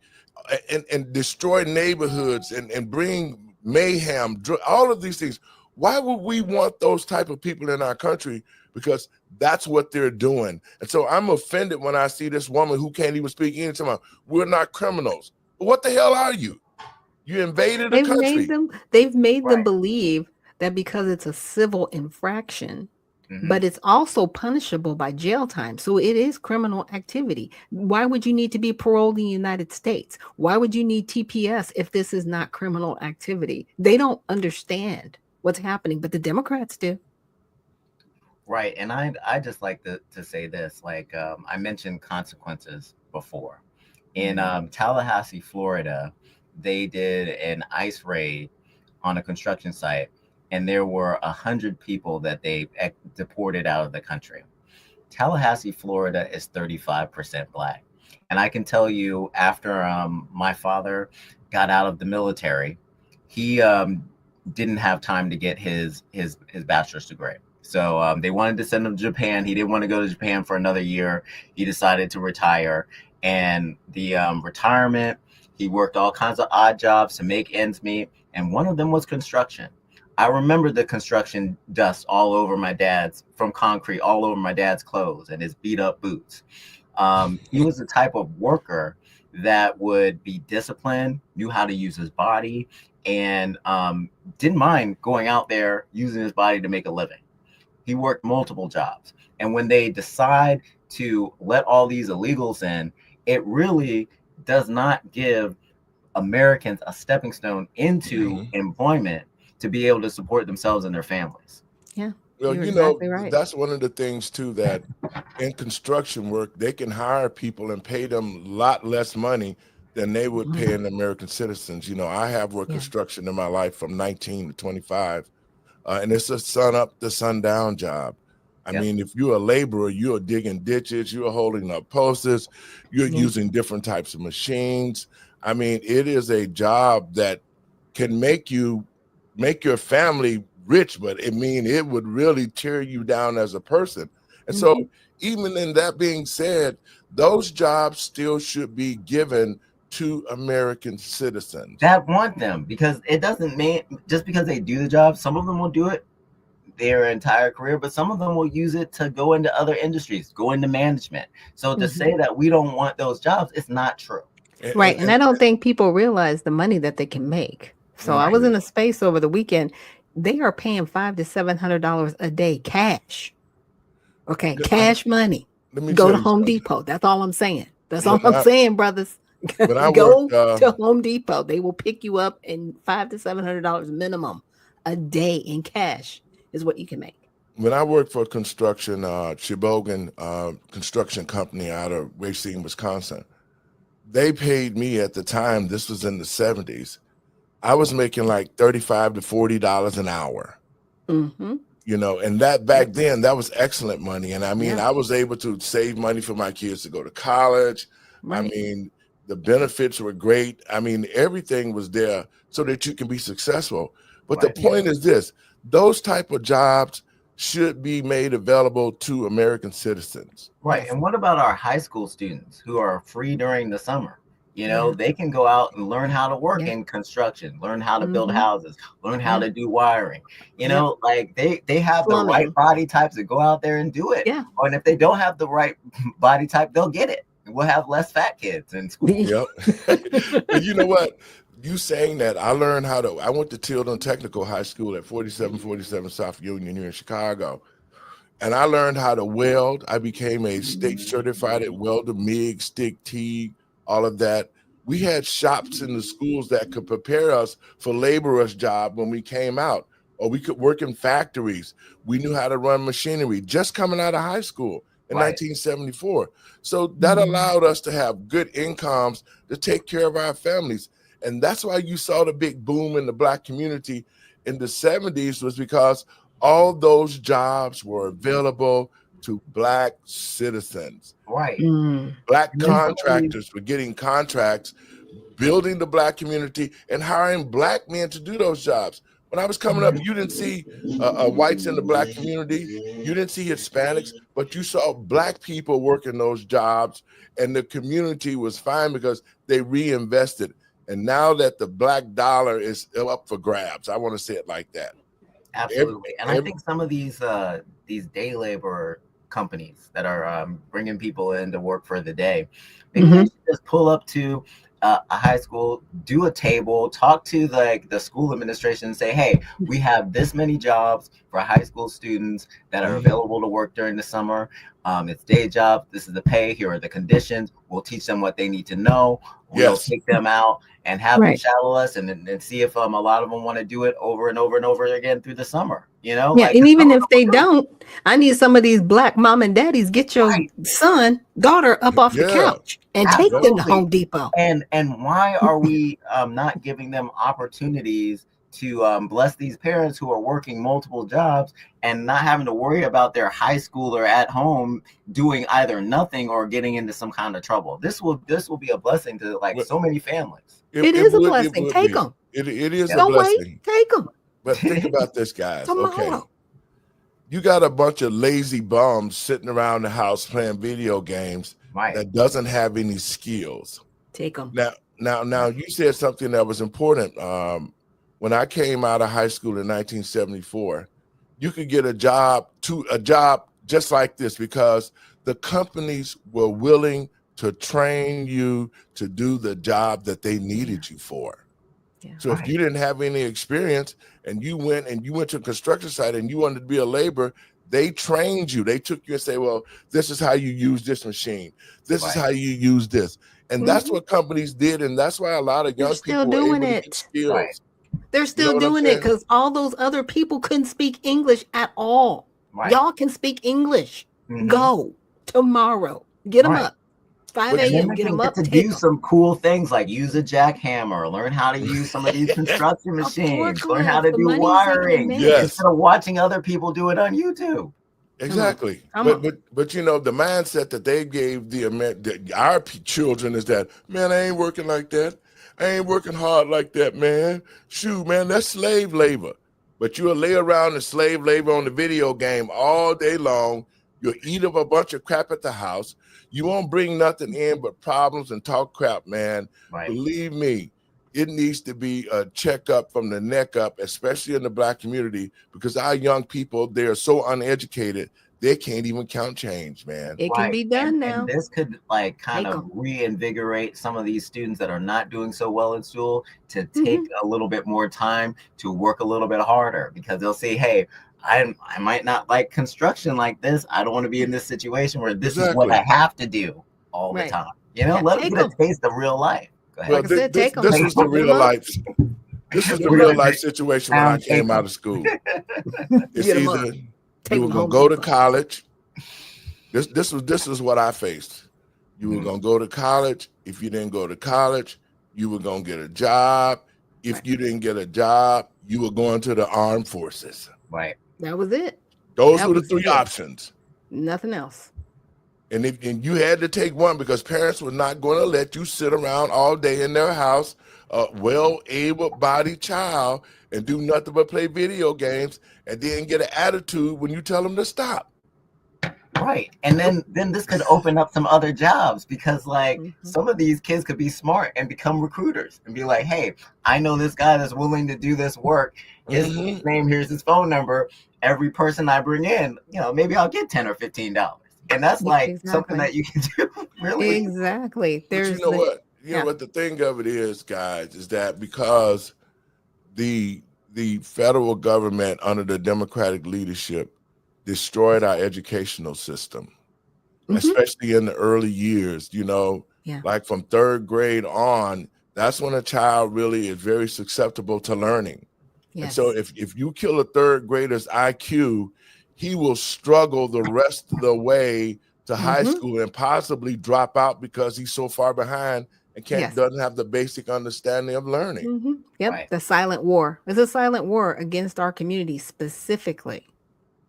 S1: and destroy neighborhoods and bring mayhem, all of these things? Why would we want those type of people in our country? Because that's what they're doing. And so I'm offended when I see this woman who can't even speak English. We're not criminals. What the hell are you? You invaded a country.
S7: They've made them believe that because it's a civil infraction, but it's also punishable by jail time. So it is criminal activity. Why would you need to be paroled in the United States? Why would you need TPS if this is not criminal activity? They don't understand what's happening, but the Democrats do.
S2: Right. And I just like to say this, like I mentioned consequences before. In Tallahassee, Florida, they did an ICE raid on a construction site, and there were 100 people that they deported out of the country. Tallahassee, Florida is 35% Black. And I can tell you, after my father got out of the military, he didn't have time to get his bachelor's degree. So they wanted to send him to Japan. He didn't want to go to Japan for another year. He decided to retire. And the retirement, he worked all kinds of odd jobs to make ends meet. And one of them was construction. I remember the construction dust all over from concrete, all over my dad's clothes and his beat up boots. He was the type of worker that would be disciplined, knew how to use his body, and didn't mind going out there using his body to make a living. He worked multiple jobs. And when they decide to let all these illegals in, it really does not give Americans a stepping stone into employment to be able to support themselves and their families.
S7: Yeah.
S1: Well,
S7: you're
S1: you know,
S7: exactly right.
S1: That's one of the things too, that in construction work, they can hire people and pay them a lot less money than they would pay an American citizens. You know, I have worked construction in my life from 19 to 25. And it's a sun up to sundown job. I mean, if you're a laborer, you're digging ditches, you're holding up posters, you're using different types of machines. I mean, it is a job that can make your family rich, but it would really tear you down as a person. And so even in that being said, those jobs still should be given to American citizens
S2: that want them, because it doesn't mean just because they do the job, some of them will do it their entire career, but some of them will use it to go into other industries, go into management. So to say that we don't want those jobs, it's not true.
S7: Right. And I don't think people realize the money that they can make. So I was in a space over the weekend. They are paying $500 to $700 a day cash. Okay. Cash money.
S1: let me
S7: Go
S1: tell
S7: to
S1: you
S7: Home
S1: something.
S7: Depot. That's all I'm saying. That's all
S1: When
S7: I'm
S1: I,
S7: saying, brothers.
S1: when I
S7: Go
S1: worked,
S7: to Home Depot. They will pick you up in $500 to $700 minimum a day in cash is what you can make.
S1: when I worked for construction, Shebogan construction company out of Racine, Wisconsin, they paid me at the time, this was in the 70s, I was making like $35 to $40 an hour.
S7: Mm-hmm.
S1: You know, and that back then, that was excellent money. And I mean,
S7: Yeah.
S1: I was able to save money for my kids to go to college. I
S7: Right.
S1: mean, the benefits were great. I mean, everything was there so that you can be successful. But the point is this, those type of jobs should be made available to American citizens.
S2: Right. And what about our high school students who are free during the summer? You know,
S7: Yeah.
S2: they can go out and learn how to work
S7: Yeah.
S2: in construction, learn how to build
S7: Mhm.
S2: houses, learn how
S7: Yeah.
S2: to do wiring. You
S7: Yep.
S2: know, like they have the right
S7: Plumbing.
S2: body types to go out there and do it.
S7: Yeah.
S2: And if they don't have the right body type, they'll get it. And we'll have less fat kids in school.
S1: Yep. But you know what? You saying that, I went to Tilden Technical High School at 4747 South Union here in Chicago. And I learned how to weld. I became a state certified at welder, MIG, stick, TIG, all of that. We had shops in the schools that could prepare us for laborers' job when we came out, or we could work in factories. We knew how to run machinery just coming out of high school in 1974. So that allowed us to have good incomes to take care of our families. And that's why you saw the big boom in the Black community in the 70s, was because all those jobs were available to Black citizens.
S2: Right.
S1: Black
S2: And then some of
S1: contractors were getting contracts, building the Black community and hiring Black men to do those jobs. When I was coming up, you didn't see whites in the Black community. You didn't see Hispanics, but you saw Black people working those jobs, and the community was fine because they reinvested. And now that the Black dollar is up for grabs, I want to say it like that.
S2: Absolutely. And I think some of these day labor companies that are bringing people in to work for the day, maybe they should just pull up to a high school, do a table, talk to the school administration and say, hey, we have this many jobs for high school students that are available to work during the summer. It's day jobs. This is the pay. Here are the conditions. We'll teach them what they need to know. We'll take them out and have them shadow us and see if a lot of them want to do it over and over and over again through the summer. You know,
S7: Yeah, and even if they don't, I need some of these Black mom and daddies, get your son, daughter up off the couch and take them to Home Depot.
S2: And why are we not giving them opportunities to bless these parents who are working multiple jobs and not having to worry about their high schooler at home doing either nothing or getting into some kind of trouble? This will be a blessing to so many families.
S7: It is a blessing. Take them.
S1: It is a
S7: Don't
S1: blessing.
S7: wait. Take them.
S1: But think about this, guys. Okay.
S7: Tomorrow.
S1: You got a bunch of lazy bums sitting around the house playing video games that doesn't have any skills.
S7: Take them.
S1: Now you said something that was important. When I came out of high school in 1974, you could get a job just like this because the companies were willing to train you to do the job that they needed you for.
S7: Yeah.
S1: So if you didn't have any experience and you went to a construction site and you wanted to be a laborer, they trained you. They took you and say, well, this is how you use this machine. This is how you use this. And that's what companies did. And that's why a lot of young people were able to get skills.
S7: They're still doing it because all those other people couldn't speak English at all. Y'all can speak English. Go tomorrow. Get them up. 5 a.m. Get them up.
S2: To do some cool things like use a jackhammer, learn how to use some of these construction machines, learn how to do wiring instead of watching other people do it on YouTube.
S1: Exactly. But you know, the mindset that they gave our children is that, man, I ain't working like that. I ain't working hard like that, man. Shoot, man, that's slave labor. But you'll lay around in slave labor on the video game all day long. You'll eat up a bunch of crap at the house. You won't bring nothing in but problems and talk crap, man. Believe me, it needs to be a checkup from the neck up, especially in the Black community, because our young people, they are so uneducated, they can't even count change, man.
S7: It can be done now.
S2: And this could kind of reinvigorate some of these students that are not doing so well in school to take a little bit more time to work a little bit harder because they'll say, hey, I might not like construction like this. I don't want to be in this situation where this is what
S1: Exactly.
S2: I have to do all the
S7: Right.
S2: time. You know,
S7: Yeah,
S2: let them
S7: take
S2: get a
S7: 'em.
S2: taste of real life. Go ahead.
S1: Well,
S7: Like I said, take 'em.
S1: this was the
S7: Get 'em
S1: real
S7: up.
S1: life. This is the
S2: Give
S1: real
S2: 'em
S1: life
S2: a
S1: situation when I
S2: pound
S1: came
S2: cake.
S1: out of school. It's
S7: Get 'em up.
S1: either
S7: Take
S1: you were
S7: 'em
S1: gonna
S7: Home
S1: go to
S7: Depot.
S1: college. This is what I faced. You were
S2: Mhm.
S1: gonna go to college. If you didn't go to college, you were gonna get a job. If you didn't get a job, you were going to the armed forces.
S2: Right.
S7: That was it.
S1: Those
S7: That
S1: were the
S7: was
S1: three
S7: it.
S1: options.
S7: Nothing else.
S1: And you had to take one because parents were not going to let you sit around all day in their house, a well-able-bodied child, and do nothing but play video games and then get an attitude when you tell them to stop.
S2: Right. And then this could open up some other jobs because like
S7: Mhm.
S2: some of these kids could be smart and become recruiters and be like, hey, I know this guy that's willing to do this work. Here's his name, here's his phone number. Every person I bring in, you know, maybe I'll get $10 or $15. And that's like something
S7: Exactly.
S2: that you can do really.
S7: Exactly.
S1: But you
S7: There's
S1: know
S7: the
S1: what? You know
S7: yeah.
S1: what the thing of it is, guys, is that because the federal government under the Democratic leadership destroyed our educational system, especially in the early years, you know,
S7: Yeah.
S1: like from 3rd grade on, that's when a child really is very susceptible to learning. And so
S7: Yes.
S1: if you kill a 3rd grader's IQ, he will struggle the rest of the way to high school and possibly drop out because he's so far behind and
S7: Yes.
S1: doesn't have the basic understanding of learning.
S7: Yep.
S2: Right.
S7: The silent war. It's a silent war against our community specifically.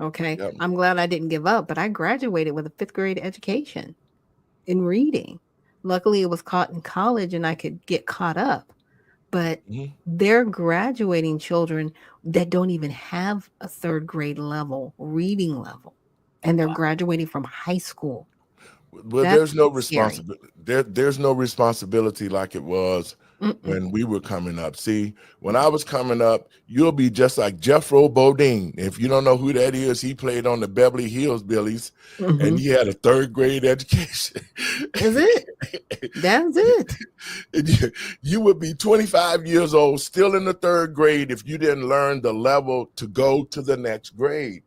S7: Okay.
S1: Yep.
S7: I'm glad I didn't give up, but I graduated with a 5th grade education in reading. Luckily, it was caught in college and I could get caught up. But they're graduating children that don't even have a 3rd grade level reading level, and they're graduating from high school.
S1: Well,
S7: That's
S1: there's no
S7: scary.
S1: responsibility. There's no responsibility like it was when we were coming up. See, when I was coming up, you'll be just like Jethro Bodine. If you don't know who that is, he played on the Beverly Hills Billies, and he had a 3rd grade education.
S7: Is it? That's it.
S1: And you would be 25 years old, still in the 3rd grade, if you didn't learn the level to go to the next grade.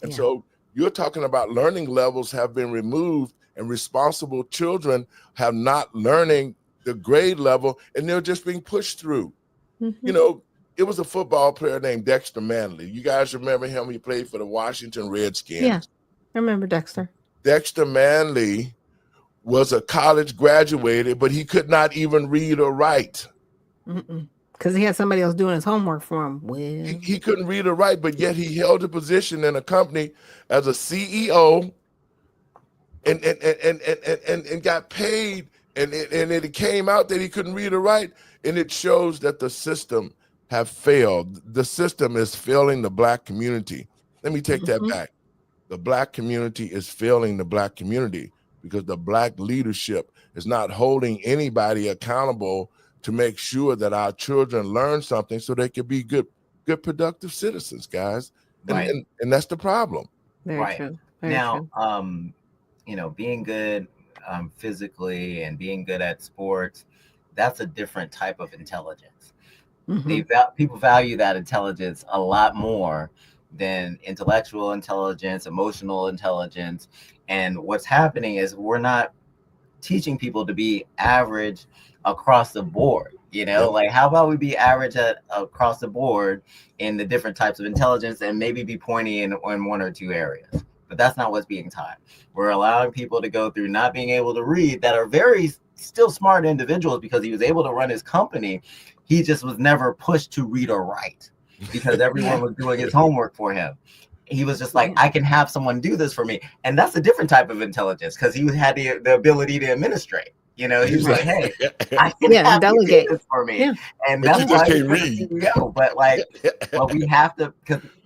S1: And
S7: Yeah.
S1: so you're talking about learning levels have been removed, and responsible children have not learning the grade level, and they're just being pushed through. You know, it was a football player named Dexter Manley. You guys remember him? He played for the Washington Redskins.
S7: Yeah. I remember Dexter.
S1: Dexter Manley was a college graduated, but he could not even read or write.
S7: Because he had somebody else doing his homework for him. Well,
S1: He couldn't read or write, but yet he held a position in a company as a CEO and got paid, and it came out that he couldn't read or write, and it shows that the system have failed. The system is failing the Black community. Let me take that back. The Black community is failing the Black community because the Black leadership is not holding anybody accountable to make sure that our children learn something so they can be good productive citizens, guys.
S2: Right.
S1: And that's the problem.
S7: very
S2: Right.
S7: true. Very
S2: Now,
S7: true.
S2: you know, being good physically and being good at sports, that's a different type of intelligence. People value that intelligence a lot more than intellectual intelligence, emotional intelligence. And what's happening is we're not teaching people to be average across the board. You know, like how about we be average across the board in the different types of intelligence and maybe be pointy in one or two areas. But that's not what's being taught. We're allowing people to go through not being able to read that are very still smart individuals because he was able to run his company. He just was never pushed to read or write because everyone was doing his homework for him. He was just like, I can have someone do this for me. And that's a different type of intelligence because he had the ability to administrate. You know, he was like, hey, I can have you do this for me. And
S1: But
S2: that's
S1: you just
S2: why he's
S1: can't
S2: the
S1: read.
S2: CEO. But like, well, we have to,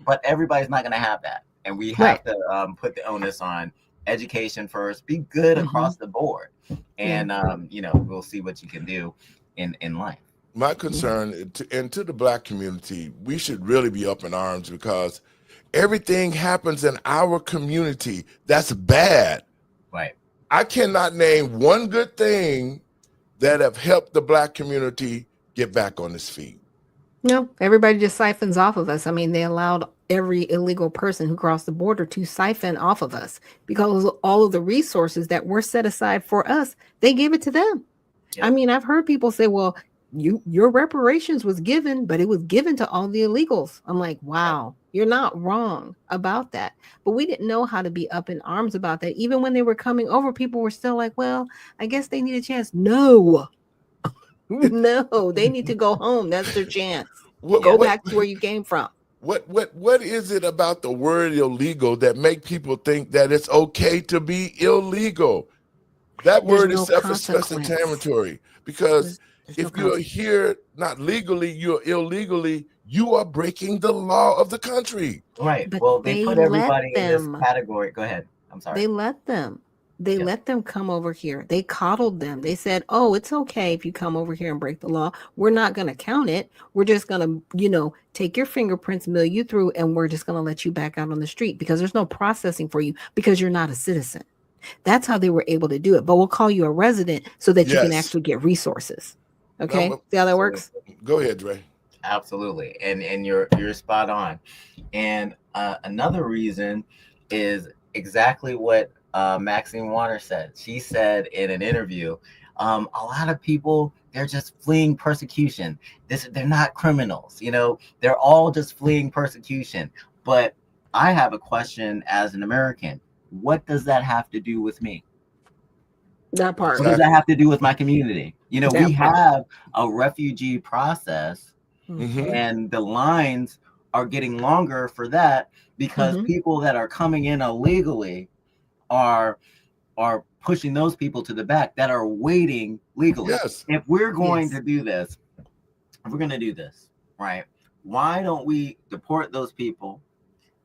S2: but everybody's not going to have that. And we have to put the onus on education first, be good across the board. And, you know, we'll see what you can do in life.
S1: My concern to the Black community, we should really be up in arms because everything happens in our community that's bad.
S2: Right.
S1: I cannot name one good thing that have helped the Black community get back on its feet.
S7: No, everybody just siphons off of us. I mean, they allowed every illegal person who crossed the border to siphon off of us, because all of the resources that were set aside for us, they gave it to them.
S2: Yeah.
S7: I mean, I've heard people say, well, your reparations was given, but it was given to all the illegals. I'm like, wow, you're not wrong about that. But we didn't know how to be up in arms about that. Even when they were coming over, people were still like, well, I guess they need a chance. No, no, they need to go home. That's their chance. Go back to where you came from.
S1: What is it about the word illegal that make people think that it's okay to be illegal? That word is self-explanatory, because if you're here not legally, you're illegally, you are breaking the law of the country.
S2: Right.
S7: But
S2: Well, they put everybody in this
S7: them.
S2: category. Go ahead. I'm sorry.
S7: They let them. They let them come over here. They coddled them. They said, oh, it's okay if you come over here and break the law. We're not going to count it. We're just going to, take your fingerprints, mill you through, and we're just going to let you back out on the street because there's no processing for you because you're not a citizen. That's how they were able to do it. But we'll call you a resident so that you can actually get resources. Okay? See how that works?
S1: Go ahead, Dre.
S2: Absolutely. And you're spot on. And another reason is exactly what Maxine Waters said. She said in an interview, a lot of people, they're just fleeing persecution. They're not criminals, they're all just fleeing persecution. But I have a question as an American. What does that have to do with me?
S7: That part.
S2: What does that have to do with my community? We have a refugee process, and the lines are getting longer for that because people that are coming in illegally are pushing those people to the back that are waiting legally.
S1: Yes.
S2: If we're going to do this, right, why don't we deport those people,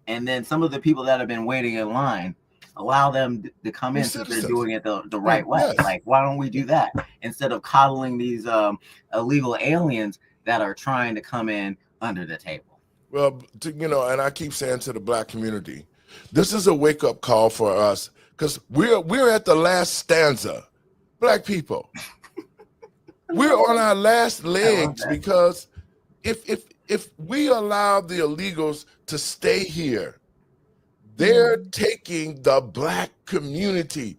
S2: and then some of the people that have been waiting in line, allow them to come in since they're doing it the right way?
S1: Yes.
S2: Like, why don't we do that instead of coddling these illegal aliens that are trying to come in under the table?
S1: Well, and I keep saying to the Black community, this is a wake-up call for us, because we're at the last stanza. Black people, we're on our last legs, because if we allow the illegals to stay here, they're taking the Black community,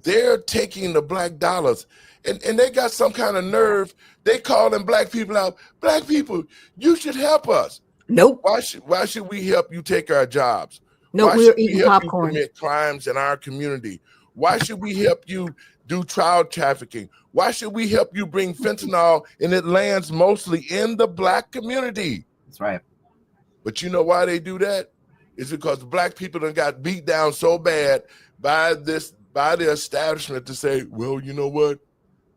S1: they're taking the Black dollars, and they got some kind of nerve. They calling Black people out. Black people, you should help us.
S7: Nope.
S1: Why should we help you take our jobs?
S7: No, we're eating popcorn.
S1: Commit crimes in our community? Why should we help you do child trafficking? Why should we help you bring fentanyl, and it lands mostly in the Black community?
S2: That's right.
S1: But you know why they do that? It's because Black people done got beat down so bad by the establishment to say, well, you know what?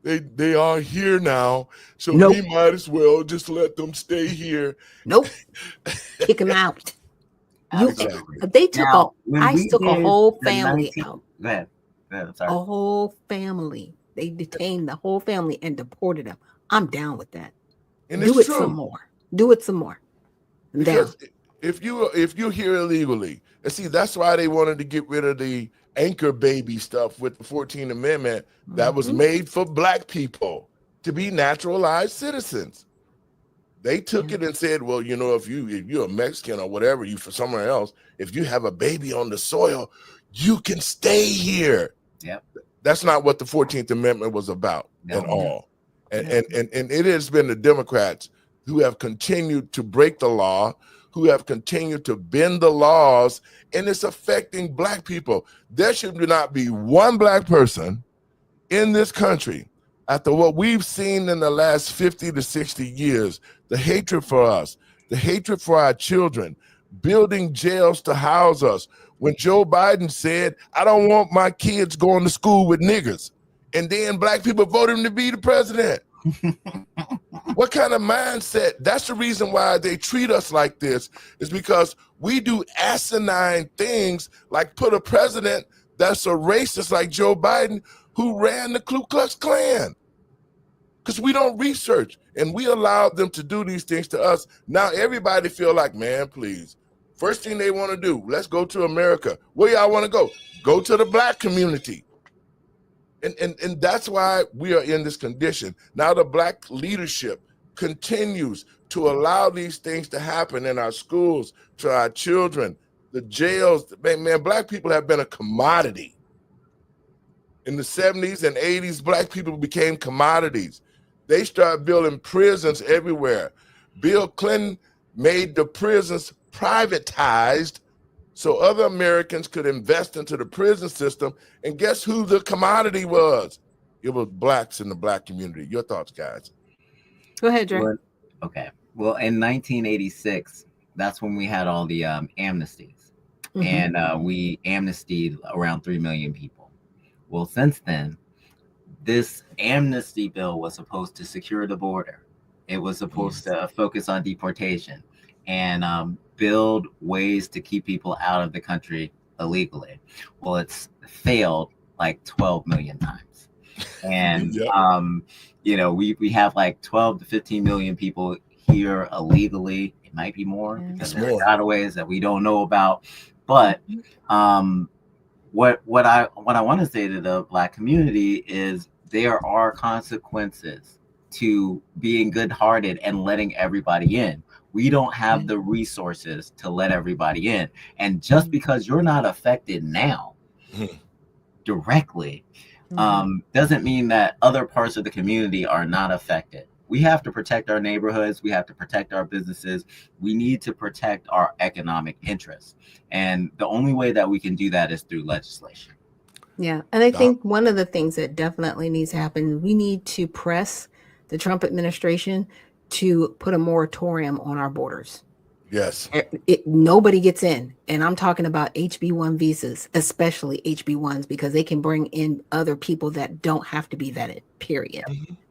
S1: They are here now, so we might as well just let them stay here.
S7: Nope. Kick them out. They took took a whole family out.
S2: Go ahead. I'm sorry.
S7: A whole family. They detained the whole family and deported them. I'm down with that.
S1: And
S7: do it some more. Do it some more. I'm down.
S1: If you're here illegally, and see, that's why they wanted to get rid of the anchor baby stuff with the 14th Amendment that was made for Black people to be naturalized citizens. They took it and said, well, if you're a Mexican or whatever, you for somewhere else, if you have a baby on the soil, you can stay here.
S2: Yep.
S1: That's not what the 14th Amendment was about at all. And it has been the Democrats who have continued to break the law, who have continued to bend the laws, and it's affecting Black people. There should not be one Black person in this country, after what we've seen in the last 50 to 60 years, the hatred for us, the hatred for our children, building jails to house us. When Joe Biden said, I don't want my kids going to school with niggers, and then Black people voted him to be the president. What kind of mindset? That's the reason why they treat us like this, is because we do asinine things, like put a president that's a racist like Joe Biden, who ran the Ku Klux Klan. Because we don't research, and we allowed them to do these things to us. Now everybody feel like, man, please. First thing they want to do, let's go to America. Where y'all want to go? Go to the Black community. And that's why we are in this condition. Now the Black leadership continues to allow these things to happen in our schools, to our children, the jails. Man, black people have been a commodity. In the 70s and 80s, black people became commodities. They started building prisons everywhere. Bill Clinton made the prisons privatized so other Americans could invest into the prison system. And guess who the commodity was? It was blacks in the black community. Your thoughts, guys?
S7: Go ahead, Dre.
S2: Okay. Well, in 1986, that's when we had all the amnesties.
S7: Mhm.
S2: And we amnestied around 3 million people. Well, since then, this amnesty bill was supposed to secure the border. It was supposed to focus on deportation and build ways to keep people out of the country illegally. Well, it's failed like 12 million times. And, you know, we have like 12 to 15 million people here illegally. It might be more because there are gotaways that we don't know about. But what I want to say to the black community is there are consequences to being good-hearted and letting everybody in. We don't have the resources to let everybody in. And just because you're not affected now directly doesn't mean that other parts of the community are not affected. We have to protect our neighborhoods. We have to protect our businesses. We need to protect our economic interests. And the only way that we can do that is through legislation.
S7: Yeah. And I think one of the things that definitely needs to happen, we need to press the Trump administration to put a moratorium on our borders.
S1: Yes.
S7: Nobody gets in. And I'm talking about HB1 visas, especially HB1s, because they can bring in other people that don't have to be vetted, period.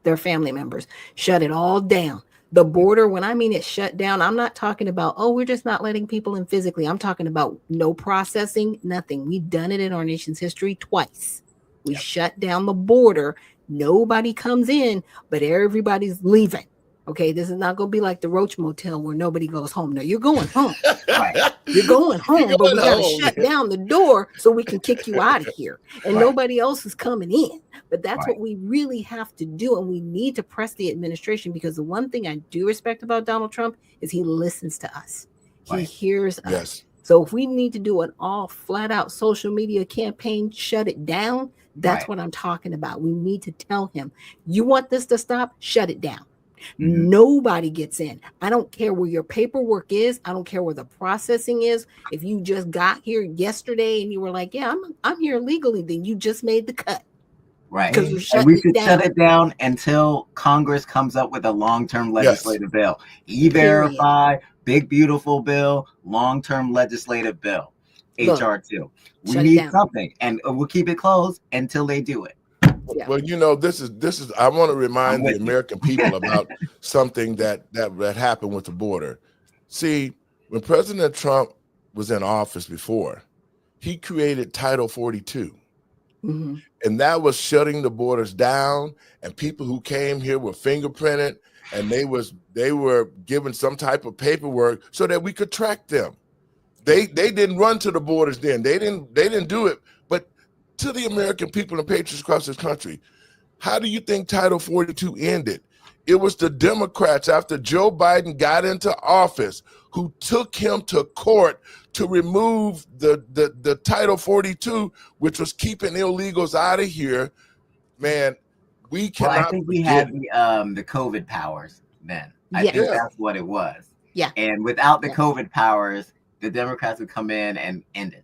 S7: Their family members. Shut it all down. The border, when I mean it shut down, I'm not talking about, oh, we're just not letting people in physically. I'm talking about no processing, nothing. We've done it in our nation's history twice. We shut down the border. Nobody comes in, but everybody's leaving. Okay, this is not going to be like the Roach Motel where nobody goes home. No, you're going home. Right. You're going home, but we got to shut down the door so we can kick you out of here. And nobody else is coming in. But that's what we really have to do. And we need to press the administration, because the one thing I do respect about Donald Trump is he listens to us. He hears us. So if we need to do an all flat out social media campaign, shut it down, that's what I'm talking about. We need to tell him, you want this to stop? Shut it down. Nobody gets in. I don't care where your paperwork is. I don't care where the processing is. If you just got here yesterday and you were like, yeah, I'm here legally, then you just made the cut.
S2: Right. And we should shut it down until Congress comes up with a long-term legislative bill. E-Verify, big, beautiful bill, long-term legislative bill, HR2. We need something, and we'll keep it closed until they do it.
S1: Well, you know, this is. I want to remind the American people about something that happened with the border. See, when President Trump was in office before, he created Title 42, and that was shutting the borders down. And people who came here were fingerprinted, and they were given some type of paperwork so that we could track them. They didn't run to the borders then. They didn't do it. But to the American people and patriots across this country, how do you think Title 42 ended? It was the Democrats, after Joe Biden got into office, who took him to court to remove the Title 42, which was keeping illegals out of here. Man, we cannot.
S2: Well, I think we had the COVID powers then. I think that's what it was.
S7: Yeah.
S2: And without the COVID powers, the Democrats would come in and end it.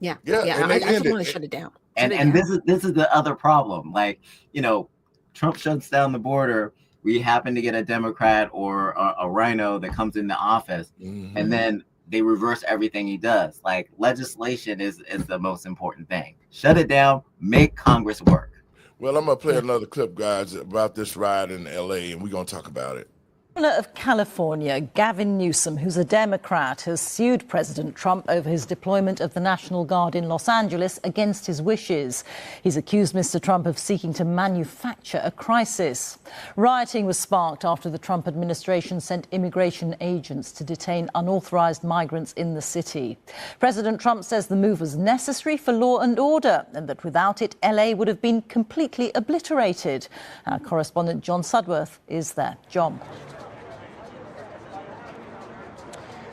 S7: Yeah. I just want to shut it down.
S2: And this is the other problem. Like, you know, Trump shuts down the border. We happen to get a Democrat or a rhino that comes into office, and then they reverse everything he does. Like, legislation is the most important thing. Shut it down. Make Congress work.
S1: Well, I'm gonna play another clip, guys, about this riot in LA, and we're gonna talk about it.
S16: Governor of California, Gavin Newsom, who's a Democrat, has sued President Trump over his deployment of the National Guard in Los Angeles against his wishes. He's accused Mr. Trump of seeking to manufacture a crisis. Rioting was sparked after the Trump administration sent immigration agents to detain unauthorized migrants in the city. President Trump says the move was necessary for law and order, and that without it, LA would have been completely obliterated. Our correspondent John Sudworth is there. John.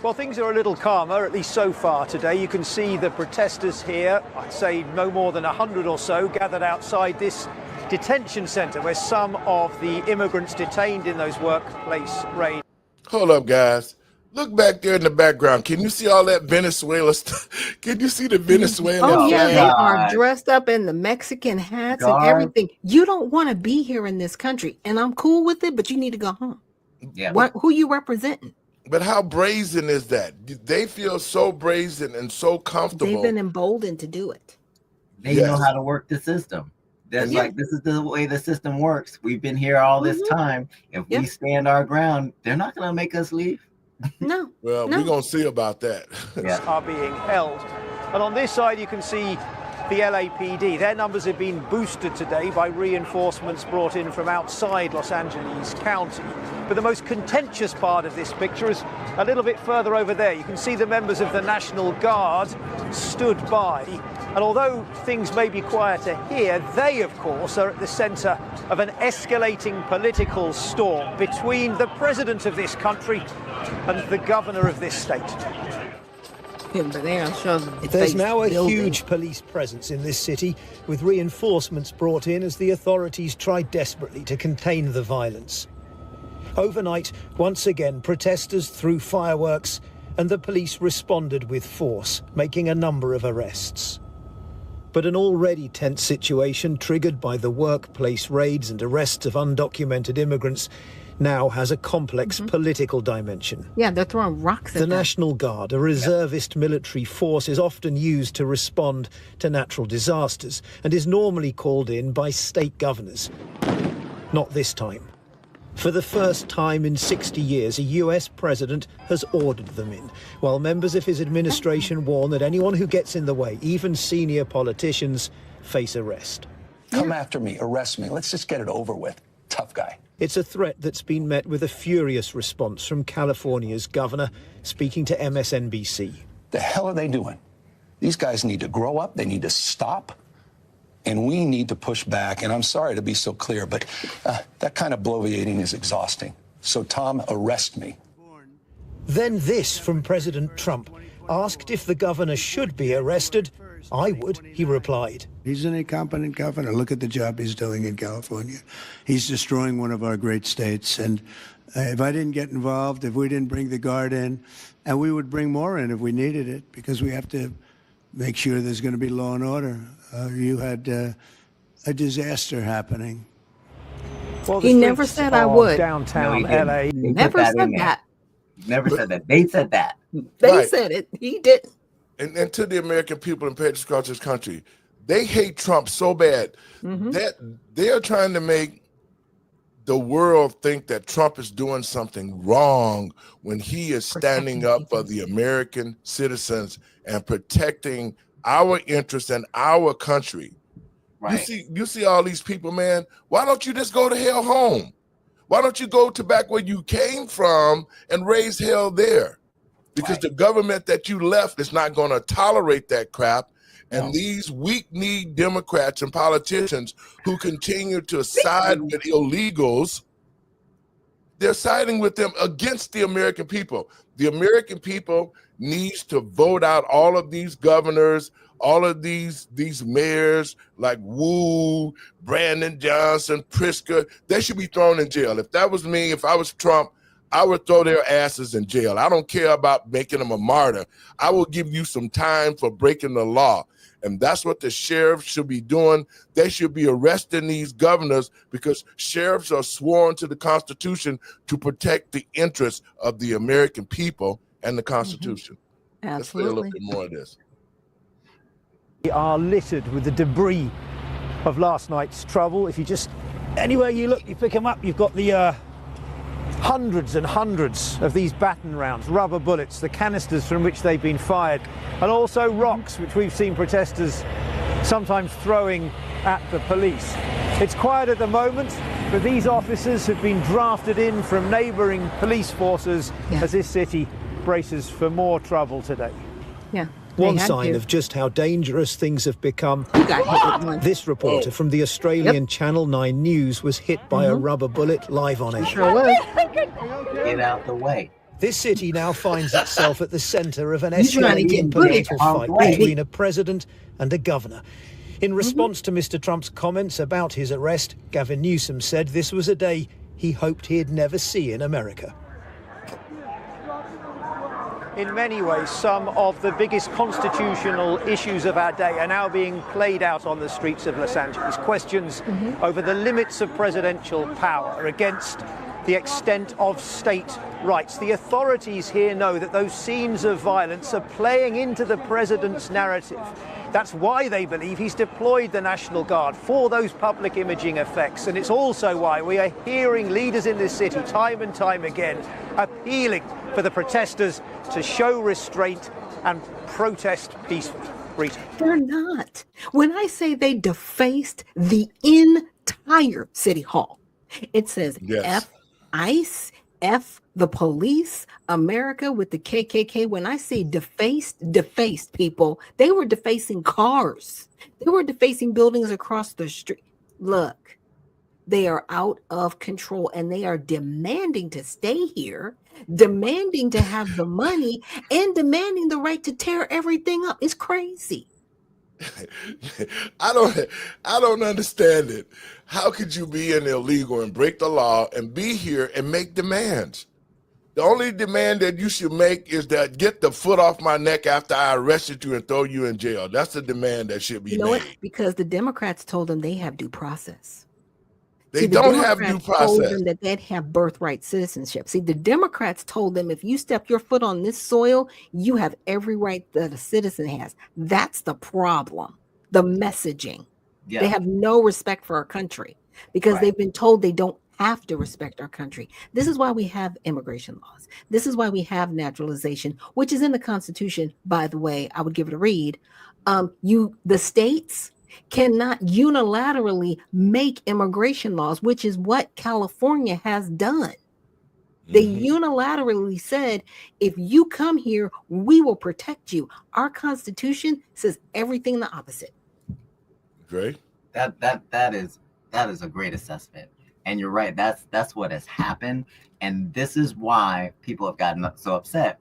S17: Well, things are a little calmer, at least so far today. You can see the protesters here, I'd say no more than 100 or so, gathered outside this detention centre where some of the immigrants detained in those workplace raids.
S1: Hold up, guys. Look back there in the background. Can you see all that Venezuela stuff? Can you see the Venezuelan
S7: Oh yeah,
S1: flag?
S7: they are dressed up in the Mexican hats and everything. You don't want to be here in this country, and I'm cool with it, but you need to go home.
S2: Yeah.
S7: Who you representing?
S1: But how brazen is that? They feel so brazen and so comfortable.
S7: They've been emboldened to do it.
S2: They know how to work the system. That's like, this is the way the system works. We've been here all this time. If we stand our ground, they're not going to make us leave.
S7: No.
S1: Well, we're going to see about that.
S17: Are being held. And on this side, you can see the LAPD. Their numbers have been boosted today by reinforcements brought in from outside Los Angeles County. But the most contentious part of this picture is a little bit further over there. You can see the members of the National Guard stood by. And although things may be quieter here, they, of course, are at the centre of an escalating political storm between the president of this country and the governor of this state.
S18: There's now a huge police presence in this city, with reinforcements brought in as the authorities try desperately to contain the violence. Overnight, once again, protesters threw fireworks and the police responded with force, making a number of arrests. But an already tense situation triggered by the workplace raids and arrests of undocumented immigrants now has a complex political dimension.
S7: Yeah, they're throwing rocks at
S18: The
S7: them.
S18: National Guard, a reservist military force, is often used to respond to natural disasters and is normally called in by state governors. Not this time. For the first time in 60 years, a US president has ordered them in, while members of his administration warn that anyone who gets in the way, even senior politicians, face arrest.
S19: Come after me, arrest me. Let's just get it over with. Tough guy.
S18: It's a threat that's been met with a furious response from California's governor, speaking to MSNBC.
S19: The hell are they doing? These guys need to grow up. They need to stop. And we need to push back. And I'm sorry to be so clear, but that kind of bloviating is exhausting. So, Tom, arrest me.
S18: Then this from President Trump. Asked if the governor should be arrested, I would, he replied.
S14: He's an incompetent governor. Look at the job he's doing in California. He's destroying one of our great states. And if I didn't get involved, if we didn't bring the Guard in, and we would bring more in if we needed it, because we have to make sure there's going to be law and order. You had a disaster happening.
S17: Well,
S7: He never said I would.
S17: Downtown
S2: No, he
S17: LA.
S2: didn't. He
S7: Never
S2: put that
S7: said
S2: in there.
S7: that.
S2: Never said that. They said that.
S7: They
S1: Right.
S7: said it. He didn't.
S1: And to the American people and patriots across this country, they hate Trump so bad that they are trying to make the world think that Trump is doing something wrong when he is standing up for the American citizens and protecting our interests and our country.
S2: Right.
S1: You see all these people, man. Why don't you just go to hell home? Why don't you go to back where you came from and raise hell there? Because the government that you left is not going to tolerate that crap. And these weak-kneed Democrats and politicians who continue to side with illegals, they're siding with them against the American people. The American people needs to vote out all of these governors, all of these mayors like Wu, Brandon Johnson, Pritzker. They should be thrown in jail. If that was me, if I was Trump, I would throw their asses in jail. I don't care about making them a martyr. I will give you some time for breaking the law. And that's what the sheriffs should be doing. They should be arresting these governors because sheriffs are sworn to the Constitution to protect the interests of the American people and the Constitution. Let's play a little bit more of this.
S17: We are littered with the debris of last night's trouble. If you just, anywhere you look, you pick them up, you've got the hundreds and hundreds of these baton rounds, rubber bullets, the canisters from which they've been fired, and also rocks, which we've seen protesters sometimes throwing at the police. It's quiet at the moment, but these officers have been drafted in from neighbouring police forces as this city braces for more trouble today.
S7: Yeah.
S18: One sign of just how dangerous things have become. This reporter from the Australian Channel 9 News was hit by a rubber bullet live on air.
S2: Get out the way.
S18: This city now finds itself at the centre of an
S7: You trying to
S18: escalating
S7: get Bush
S18: political
S7: out
S18: fight
S7: the way.
S18: between a president and a governor. In response to Mr. Trump's comments about his arrest, Gavin Newsom said this was a day he hoped he'd never see in America.
S17: In many ways, some of the biggest constitutional issues of our day are now being played out on the streets of Los Angeles. Questions over the limits of presidential power against the extent of state rights. The authorities here know that those scenes of violence are playing into the president's narrative. That's why they believe he's deployed the National Guard for those public imaging effects. And it's also why we are hearing leaders in this city time and time again appealing for the protesters to show restraint and protest peacefully. Rita.
S7: They're not. When I say they defaced the entire city hall, it says F ICE, F the police, America with the KKK. When I say defaced people, they were defacing cars. They were defacing buildings across the street. Look, they are out of control and they are demanding to stay here, demanding to have the money, and demanding the right to tear everything up. It's crazy.
S1: I don't understand it. How could you be an illegal and break the law and be here and make demands? The only demand that you should make is that get the foot off my neck after I arrested you and throw you in jail. That's the demand that should be
S7: You know
S1: made.
S7: what? Because the Democrats told them they have due process.
S1: They
S7: See, the
S1: don't have
S7: Democrats
S1: due
S7: told
S1: process.
S7: them that they'd have birthright citizenship. See, the Democrats told them if you step your foot on this soil, you have every right that a citizen has. That's the problem. The messaging.
S2: Yeah.
S7: They have no respect for our country because they've been told they don't have to respect our country. This is why we have immigration laws. This is why we have naturalization, which is in the Constitution, by the way. I would give it a read. The states cannot unilaterally make immigration laws, which is what California has done. They unilaterally said, if you come here, we will protect you. Our Constitution says everything the opposite.
S1: Great.
S2: That is a great assessment. And you're right. That's what has happened. And this is why people have gotten so upset.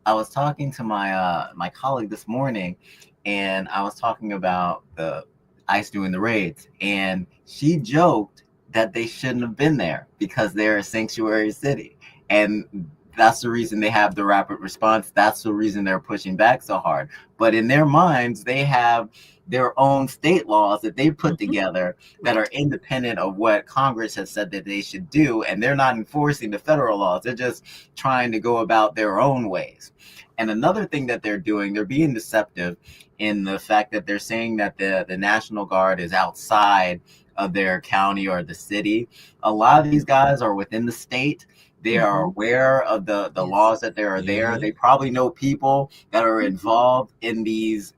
S2: I was talking to my colleague this morning, and I was talking about the ICE doing the raids, and she joked that they shouldn't have been there because they're a sanctuary city. And that's the reason they have the rapid response. That's the reason they're pushing back so hard. But in their minds, they have their own state laws that they put together that are independent of what Congress has said that they should do. And they're not enforcing the federal laws. They're just trying to go about their own ways. And another thing that they're doing, they're being deceptive in the fact that they're saying that the National Guard is outside of their county or the city. A lot of these guys are within the state. They are aware of the laws that there are there. They probably know people that are involved in these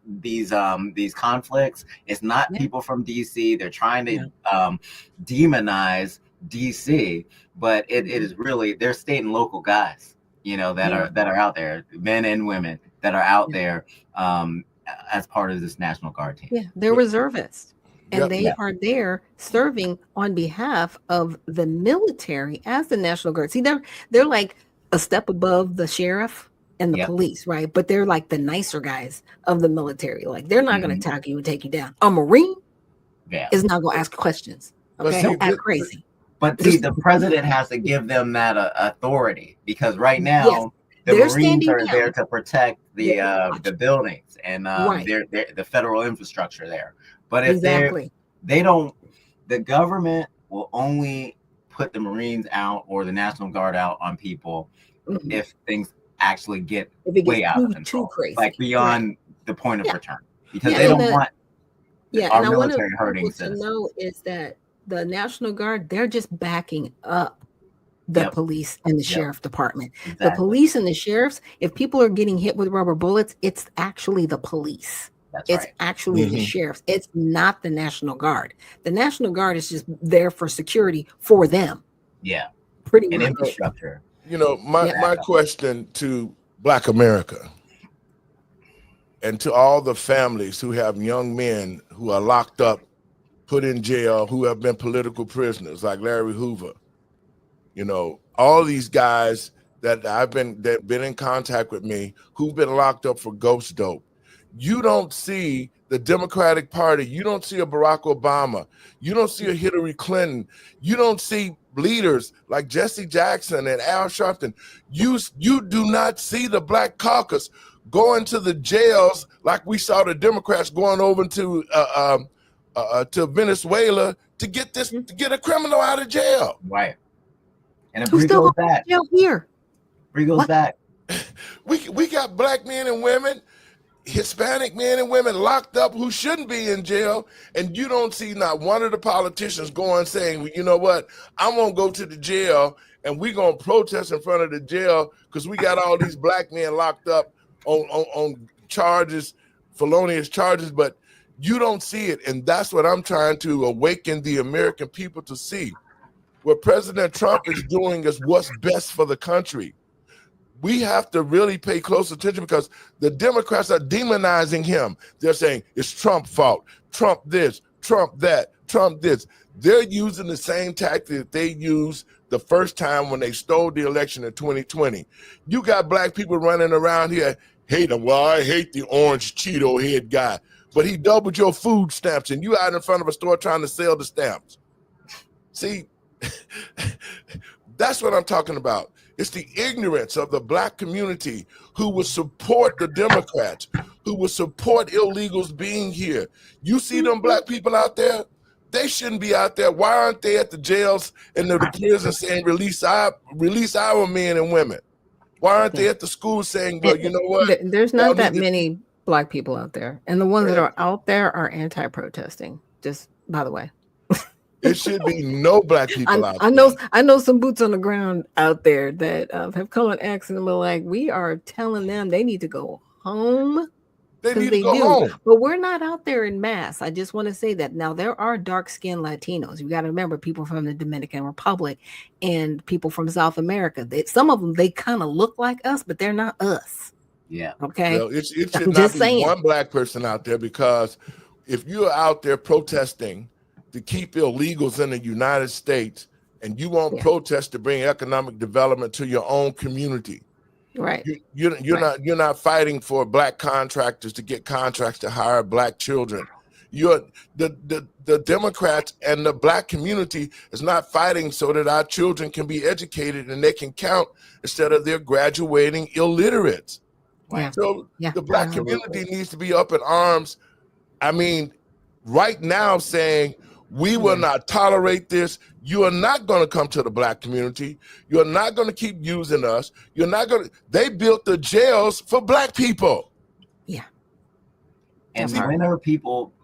S2: conflicts. It's not people from DC. They're trying to demonize DC, but it is really they're state and local guys, that are out there, men and women that are out there as part of this National Guard team.
S7: Yeah, they're reservists. And they are there serving on behalf of the military as the National Guard. See, they're like a step above the sheriff and the police, right? But they're like the nicer guys of the military. Like they're not going to attack you and take you down. A Marine is not going to ask questions. Okay, don't act crazy.
S2: But see, the president has to give them that authority because right now the Marines are there to protect the buildings and the federal infrastructure there. But if they don't, the government will only put the Marines out or the National Guard out on people if things actually get way out of control, crazy, like beyond the point of return, because they don't want our military hurting citizens.
S7: To know is that the National Guard, they're just backing up the police and the sheriff department. The police and the sheriffs, if people are getting hit with rubber bullets, it's actually the police. It's actually the sheriffs. It's not the National Guard. The National Guard is just there for security for them.
S2: Yeah.
S7: Pretty much.
S2: Infrastructure.
S1: My question to Black America and to all the families who have young men who are locked up, put in jail, who have been political prisoners like Larry Hoover, all these guys that been in contact with me who've been locked up for ghost dope. You don't see the Democratic Party. You don't see a Barack Obama. You don't see a Hillary Clinton. You don't see leaders like Jesse Jackson and Al Sharpton. You do not see the Black Caucus going to the jails like we saw the Democrats going over to Venezuela to get a criminal out of jail.
S2: Right. And
S7: Who's still back here?
S2: Bree goes back.
S1: We got Black men and women, Hispanic men and women locked up who shouldn't be in jail, and you don't see not one of the politicians going saying, well, you know what, I'm gonna go to the jail and we're gonna protest in front of the jail because we got all these Black men locked up on charges, felonious charges, but you don't see it. And that's what I'm trying to awaken the American people to see. What President Trump is doing is what's best for the country. We have to really pay close attention because the Democrats are demonizing him. They're saying it's Trump's fault. Trump this, Trump that, Trump this. They're using the same tactic that they used the first time when they stole the election in 2020. You got Black people running around here hating. Well, I hate the orange Cheeto head guy, but he doubled your food stamps and you out in front of a store trying to sell the stamps. See, that's what I'm talking about. It's the ignorance of the Black community who would support the Democrats, who would support illegals being here. You see them Black people out there? They shouldn't be out there. Why aren't they at the jails and the prisons saying release our men and women? Why aren't they at the schools saying, well, you know what?
S7: There's not that many Black people out there. And the ones that are out there are anti-protesting, just by the way.
S1: It should be no Black people out
S7: there. I know some boots on the ground out there that have come and asked them, like, we are telling them they need to go home.
S1: They need to go home.
S7: But we're not out there in mass. I just want to say that. Now, there are dark-skinned Latinos. You got to remember people from the Dominican Republic and people from South America. Some of them, they kind of look like us, but they're not us.
S2: Yeah.
S7: Okay.
S1: Well, it should not be one Black person out there, because if you're out there protesting to keep illegals in the United States and you won't protest to bring economic development to your own community,
S7: right?
S1: You're not fighting for Black contractors to get contracts to hire Black children. The Democrats and the Black community is not fighting so that our children can be educated and they can count instead of they're graduating illiterates.
S7: Yeah.
S1: So the Black community needs to be up in arms. I mean, right now saying, we will not tolerate this. You are not going to come to the Black community. You're not going to keep using us. You're not going to. They built the jails for Black people.
S7: Yeah.
S2: And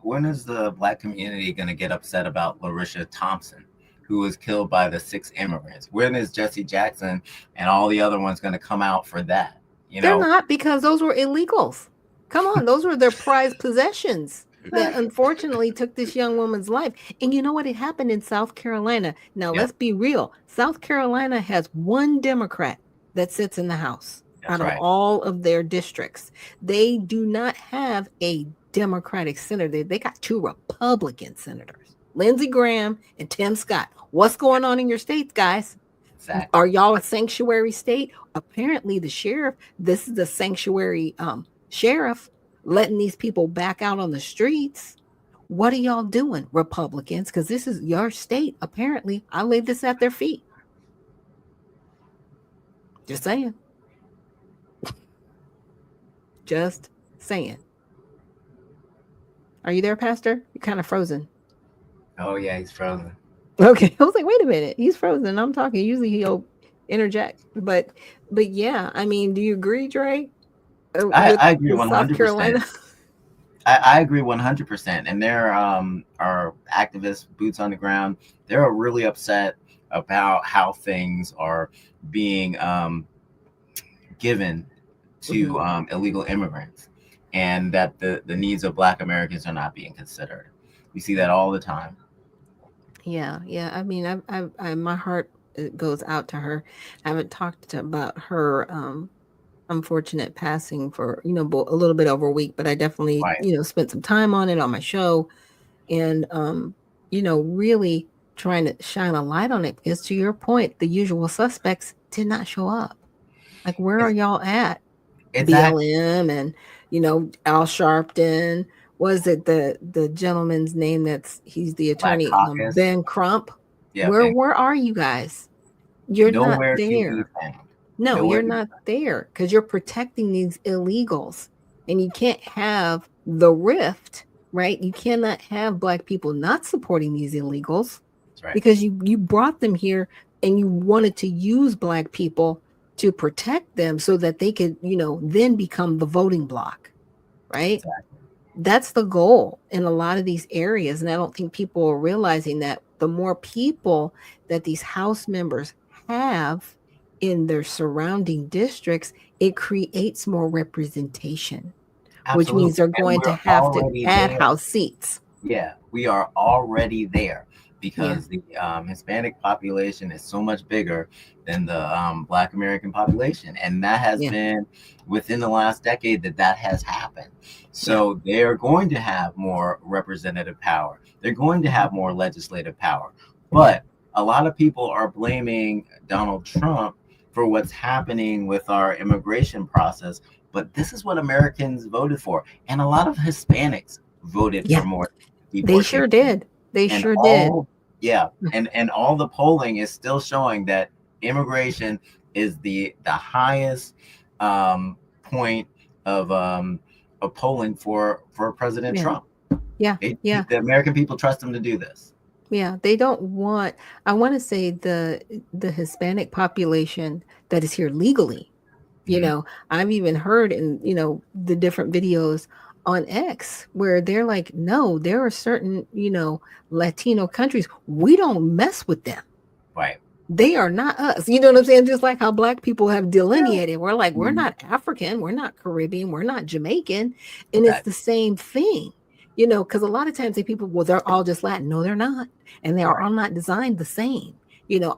S2: when is the Black community going to get upset about Larisha Thompson, who was killed by the 6 immigrants? When is Jesse Jackson and all the other ones going to come out for that?
S7: They're not, because those were illegals. Come on, those were their prized possessions that unfortunately took this young woman's life. And you know what? It happened in South Carolina. Now, let's be real. South Carolina has one Democrat that sits in the House out of all of their districts. They do not have a Democratic senator. They got 2 Republican senators, Lindsey Graham and Tim Scott. What's going on in your states, guys?
S2: Exactly.
S7: Are y'all a sanctuary state? Apparently, the sheriff, this is the sanctuary sheriff, letting these people back out on the streets. What are y'all doing, Republicans? Because this is your state. Apparently, I lay this at their feet. Just saying. Just saying. Are you there, Pastor? You're kind of frozen.
S2: Oh, yeah, he's frozen.
S7: Okay. I was like, wait a minute. He's frozen. I'm talking. Usually he'll interject. But yeah, I mean, do you agree, Dre?
S2: I agree 100%. I agree 100%. And there are activists, boots on the ground. They're really upset about how things are being given to illegal immigrants, and that the needs of Black Americans are not being considered. We see that all the time.
S7: Yeah. I mean, I my heart goes out to her. I haven't talked about her unfortunate passing for a little bit over a week, but I definitely spent some time on it on my show, and really trying to shine a light on it, because to your point, the usual suspects did not show up. Like, where are y'all at?
S2: Exactly.
S7: BLM and, Al Sharpton. Was it the gentleman's name he's the
S2: Black
S7: attorney,
S2: Caucus.
S7: Ben Crump?
S2: Yeah,
S7: Where are you guys? You're not
S2: nowhere to be
S7: there.
S2: found.
S7: No,
S2: Nowhere
S7: you're
S2: to be
S7: not there because you're protecting these illegals, and you can't have the rift, right? You cannot have Black people not supporting these illegals.
S2: That's right.
S7: Because you brought them here and you wanted to use Black people to protect them so that they could, then become the voting bloc, right?
S2: Exactly.
S7: That's the goal in a lot of these areas. And I don't think people are realizing that the more people that these House members have in their surrounding districts, it creates more representation, which means they're going to have to add House seats.
S2: Yeah, we are already there because the Hispanic population is so much bigger than the Black American population. And that has been within the last decade that has happened. So they're going to have more representative power. They're going to have more legislative power. But a lot of people are blaming Donald Trump for what's happening with our immigration process. But this is what Americans voted for. And a lot of Hispanics voted for more deportation.
S7: They sure did. They sure did.
S2: Yeah. And all the polling is still showing that immigration is the highest point of polling for President Trump.
S7: Yeah.
S2: The American people trust him to do this.
S7: Yeah, they don't want, I want to say the Hispanic population that is here legally. I've even heard in, the different videos on X where they're like, no, there are certain, Latino countries, we don't mess with them.
S2: Right.
S7: They are not us. You know what I'm saying? Just like how Black people have delineated. We're like, we're not African, we're not Caribbean, we're not Jamaican. And it's the same thing. Because a lot of times people, well, they're all just Latin. No, they're not. And they are all not designed the same.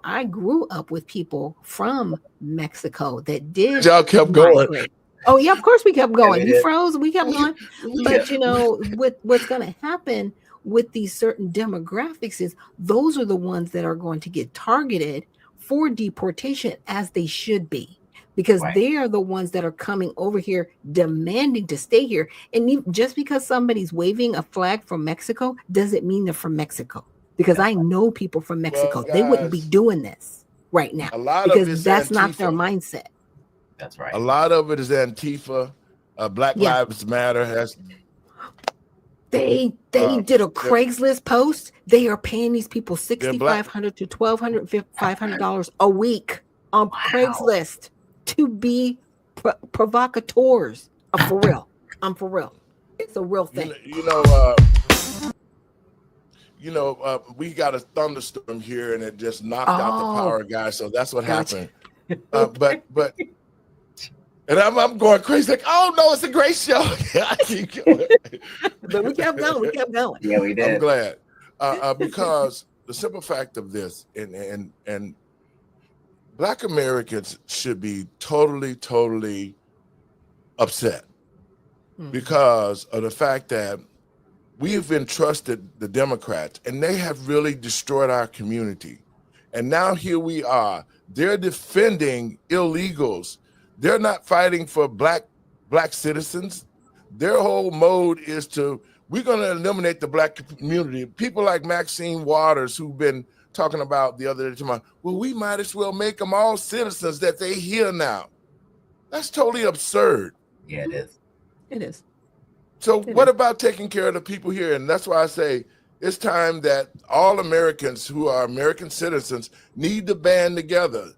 S7: I grew up with people from Mexico that did.
S1: Y'all kept going.
S7: Oh, yeah, of course we kept going. You froze, we kept going. But, what's going to happen with these certain demographics is those are the ones that are going to get targeted for deportation, as they should be. Because they are the ones that are coming over here demanding to stay here. And just because somebody's waving a flag from Mexico doesn't mean they're from Mexico. Because I know people from Mexico.
S1: Well, guys,
S7: they wouldn't be doing this right now. Because that's not their mindset.
S2: That's right.
S1: A lot of it is Antifa. Black Lives Matter has.
S7: They did a Craigslist post. They are paying these people $6,500 to $1,200, $500 a week on Craigslist to be provocateurs. I'm for real. For real. It's a real thing.
S1: We got a thunderstorm here, and it just knocked out the power guy. So that's what happened. But and I'm going crazy. Like, oh no, it's a great show. I keep going.
S7: But we kept going.
S2: Yeah, we did.
S1: I'm glad because the simple fact of this, and Black Americans should be totally upset because of the fact that we've entrusted the Democrats and they have really destroyed our community. And now here we are. They're defending illegals. They're not fighting for black citizens. Their whole mode is we're going to eliminate the Black community. People like Maxine Waters, who've been talking about the other day, well, we might as well make them all citizens that they here now. That's totally absurd.
S2: Yeah, it is.
S7: It is.
S1: So what about taking care of the people here? And that's why I say it's time that all Americans who are American citizens need to band together.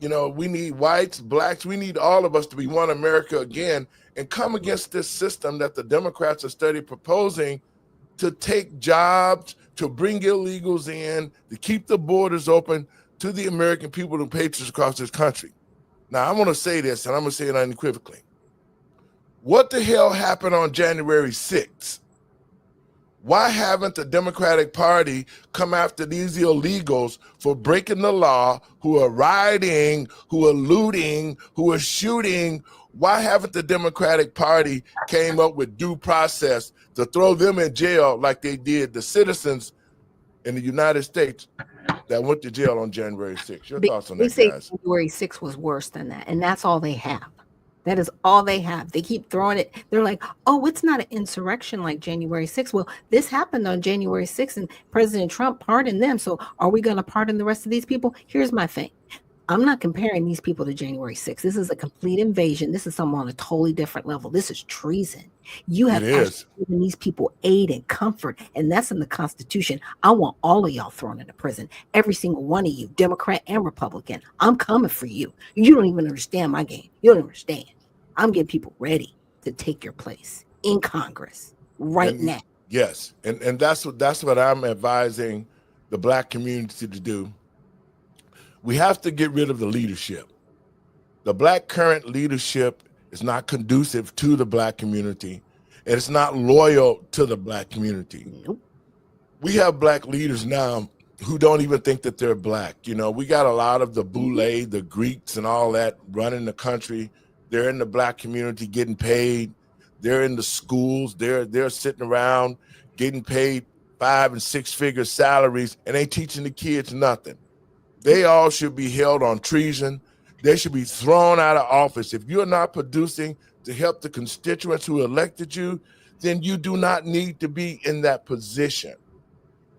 S1: We need whites, blacks, we need all of us to be one America again and come against this system that the Democrats are steady proposing to take jobs, to bring illegals in, to keep the borders open to the American people and patriots across this country. Now, I'm going to say this, and I'm going to say it unequivocally. What the hell happened on January 6th? Why haven't the Democratic Party come after these illegals for breaking the law, who are rioting, who are looting, who are shooting? Why haven't the Democratic Party came up with due process to throw them in jail like they did the citizens in the United States that went to jail on January 6th. Your thoughts on
S7: They
S1: that,
S7: say
S1: guys?
S7: January 6th was worse than that, and that's all they have. That is all they have. They keep throwing it. They're like, oh, it's not an insurrection like January 6th. Well, this happened on January 6th, and President Trump pardoned them. So are we going to pardon the rest of these people? Here's my thing. I'm not comparing these people to January 6th. This is a complete invasion. This is something on a totally different level. This is treason. You have actually given these people aid and comfort, and that's in the Constitution. I want all of y'all thrown into prison. Every single one of you, Democrat and Republican. I'm coming for you. You don't even understand my game. You don't understand. I'm getting people ready to take your place in Congress right now.
S1: Yes, and that's what I'm advising the Black community to do. We have to get rid of the leadership. The Black current leadership is not conducive to the Black community, and it's not loyal to the Black community.
S7: Nope.
S1: We have Black leaders now who don't even think that they're Black. You know, we got a lot of the Boule, the Greeks and all that running the country. They're in the Black community getting paid. They're in the schools. They're sitting around getting paid 5 and 6 figure salaries, and they teaching the kids nothing. They all should be held on treason. They should be thrown out of office. If you're not producing to help the constituents who elected you, then you do not need to be in that position.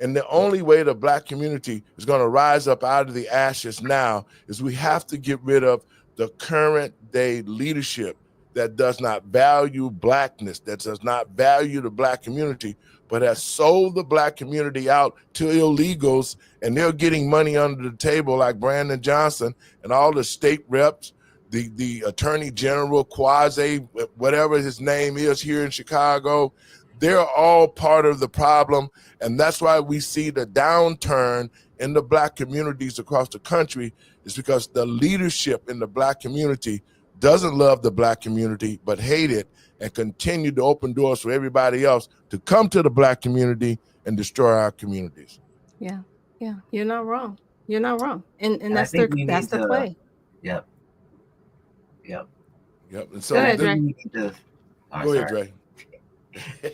S1: And the only way the Black community is going to rise up out of the ashes now is we have to get rid of the current day leadership that does not value Blackness, that does not value the Black community, but has sold the Black community out to illegals, and they're getting money under the table like Brandon Johnson and all the state reps, the attorney general, Quasi, whatever his name is here in Chicago. They're all part of the problem, and that's why we see the downturn in the Black communities across the country, is because the leadership in the Black community doesn't love the Black community, but hate it and continue to open doors for everybody else to come to the Black community and destroy our communities.
S7: Yeah, you're not wrong. You're not wrong, and that's
S2: the
S7: play.
S2: Yep.
S1: And so
S7: go ahead, Dre.
S1: Go ahead, Dre.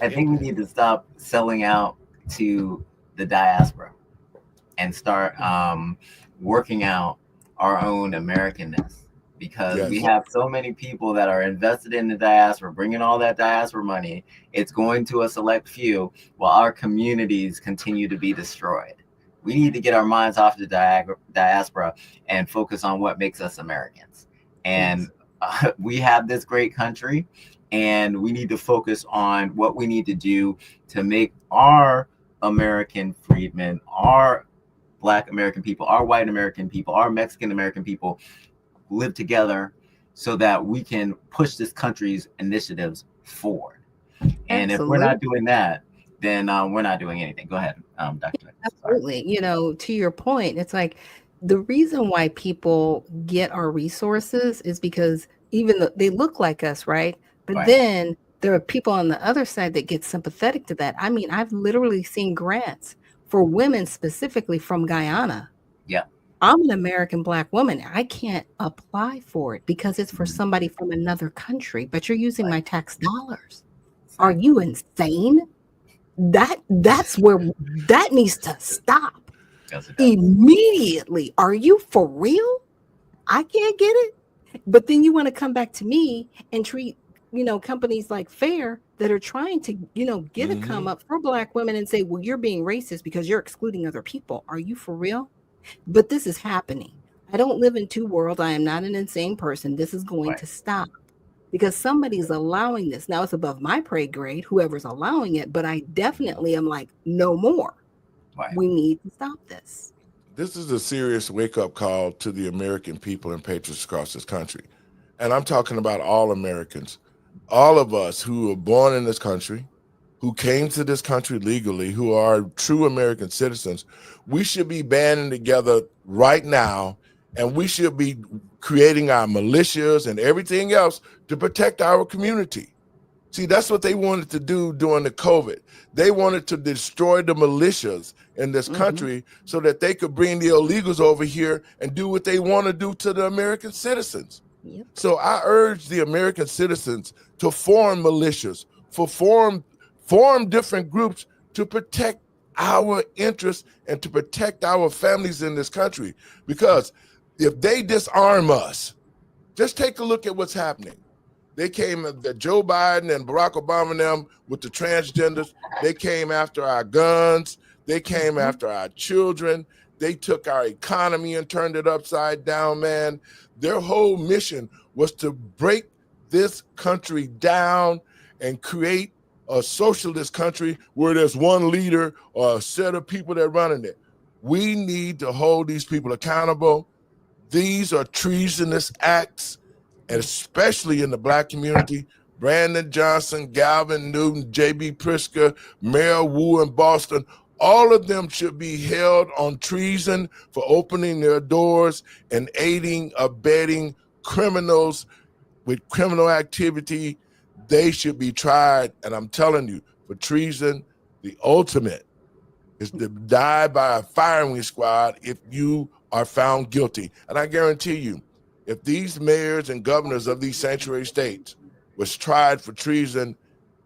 S2: I think we need to stop selling out to the diaspora and start working out our own Americanness, because we have so many people that are invested in the diaspora, bringing all that diaspora money. It's going to a select few while our communities continue to be destroyed. We need to get our minds off the diaspora and focus on what makes us Americans. And we have this great country, and we need to focus on what we need to do to make our American freedmen, our Black American people, our white American people, our Mexican American people live together so that we can push this country's initiatives forward. And if we're not doing that, then we're not doing anything. Go ahead, Dr.
S7: Absolutely. You know, to your point, it's like the reason why people get our resources is because even though they look like us, right? But then there are people on the other side that get sympathetic to that. I mean, I've literally seen grants for women specifically from Guyana.
S2: Yeah.
S7: I'm an American Black woman. I can't apply for it because it's for somebody from another country, but you're using my tax dollars. Are you insane? That's where that needs to stop immediately. Are you for real? I can't get it. But then you want to come back to me and treat, companies like Fair that are trying to, get a come up for Black women and say, well, you're being racist because you're excluding other people. Are you for real? But this is happening. I don't live in two worlds. I am not an insane person. This is going to stop because somebody's allowing this. Now it's above my pay grade, whoever's allowing it, but I definitely am like, no more. We need to stop this.
S1: This is a serious wake-up call to the American people and patriots across this country. And I'm talking about all Americans, all of us who were born in this country, who came to this country legally, who are true American citizens. We should be banding together right now, and we should be creating our militias and everything else to protect our community. See, that's what they wanted to do during the COVID. They wanted to destroy the militias in this country so that they could bring the illegals over here and do what they want to do to the American citizens.
S7: Yep.
S1: So I urge the American citizens to form militias, form different groups to protect our interests and to protect our families in this country. Because if they disarm us, just take a look at what's happening. They came, Joe Biden and Barack Obama and them with the transgenders, they came after our guns, they came after our children, they took our economy and turned it upside down, man. Their whole mission was to break this country down and create a socialist country where there's one leader or a set of people that running it. We need to hold these people accountable. These are treasonous acts, and especially in the Black community. Brandon Johnson, Galvin Newton, J.B. Pritzker, Mayor Wu in Boston, all of them should be held on treason for opening their doors and aiding, abetting criminals with criminal activity. They should be tried. And I'm telling you, for treason, the ultimate is to die by a firing squad if you are found guilty. And I guarantee you, if these mayors and governors of these sanctuary states was tried for treason,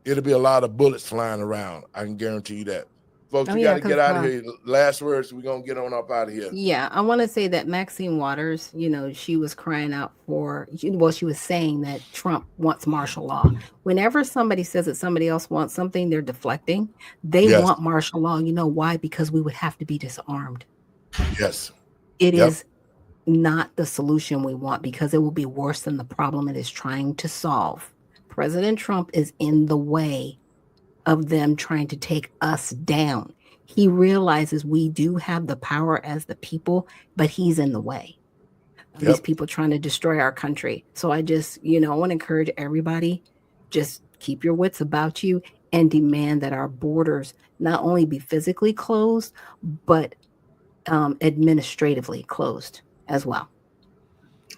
S1: it'll be a lot of bullets flying around. I can guarantee you that. Folks, you got to get out of here. Last words, we're going to get on up out of here.
S7: Yeah, I want to say that Maxine Waters, she was crying out for, she was saying that Trump wants martial law. Whenever somebody says that somebody else wants something, they're deflecting. They want martial law. You know why? Because we would have to be disarmed.
S1: Yes.
S7: It is not the solution we want, because it will be worse than the problem it is trying to solve. President Trump is in the way of them trying to take us down. He realizes we do have the power as the people, but he's in the way of these people trying to destroy our country. So I just, I want to encourage everybody, just keep your wits about you and demand that our borders not only be physically closed, but administratively closed as well.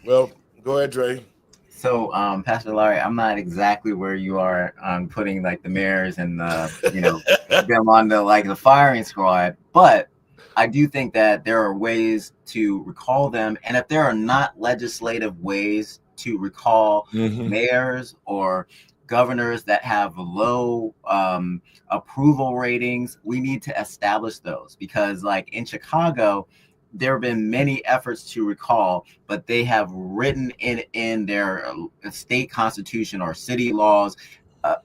S1: Well, go ahead, Dre.
S2: So, Pastor Larry, I'm not exactly where you are on putting like the mayors and them on the firing squad, but I do think that there are ways to recall them, and if there are not legislative ways to recall mayors or governors that have low approval ratings, we need to establish those, because like in Chicago, there have been many efforts to recall, but they have written in their state constitution or city laws,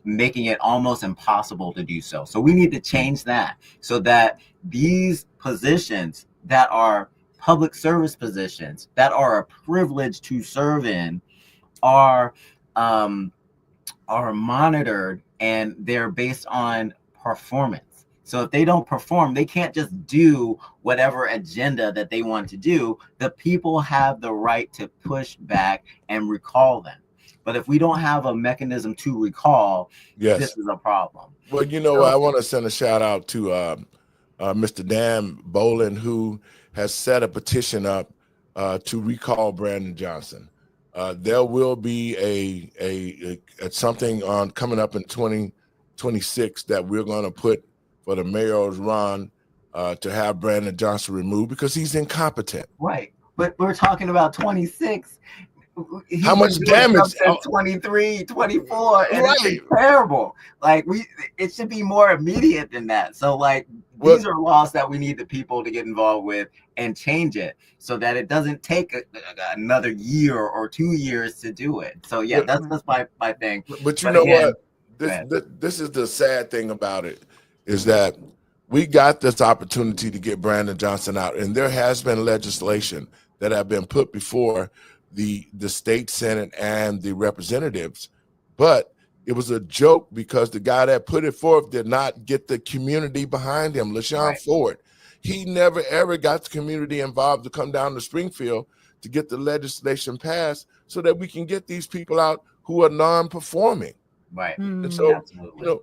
S2: making it almost impossible to do so. So we need to change that so that these positions that are public service positions, that are a privilege to serve in, are monitored, and they're based on performance. So if they don't perform, they can't just do whatever agenda that they want to do. The people have the right to push back and recall them. But if we don't have a mechanism to recall, this is a problem.
S1: Well, I want to send a shout out to Mr. Dan Bolin, who has set a petition up to recall Brandon Johnson. There will be a something on coming up in 2026 that we're going to put for the mayor's run to have Brandon Johnson removed because he's incompetent.
S2: Right. But we're talking about 26.
S1: How much damage?
S2: 23, 24, and it's terrible. Like it should be more immediate than that. So these are laws that we need the people to get involved with and change it so that it doesn't take another year or 2 years to do it. So that's my thing.
S1: But you know what? This is the sad thing about it, is that we got this opportunity to get Brandon Johnson out, and there has been legislation that have been put before the state Senate and the representatives, but it was a joke because the guy that put it forth did not get the community behind him. LaShawn Ford, he never ever got the community involved to come down to Springfield to get the legislation passed so that we can get these people out who are non-performing.
S2: Right.
S1: And so,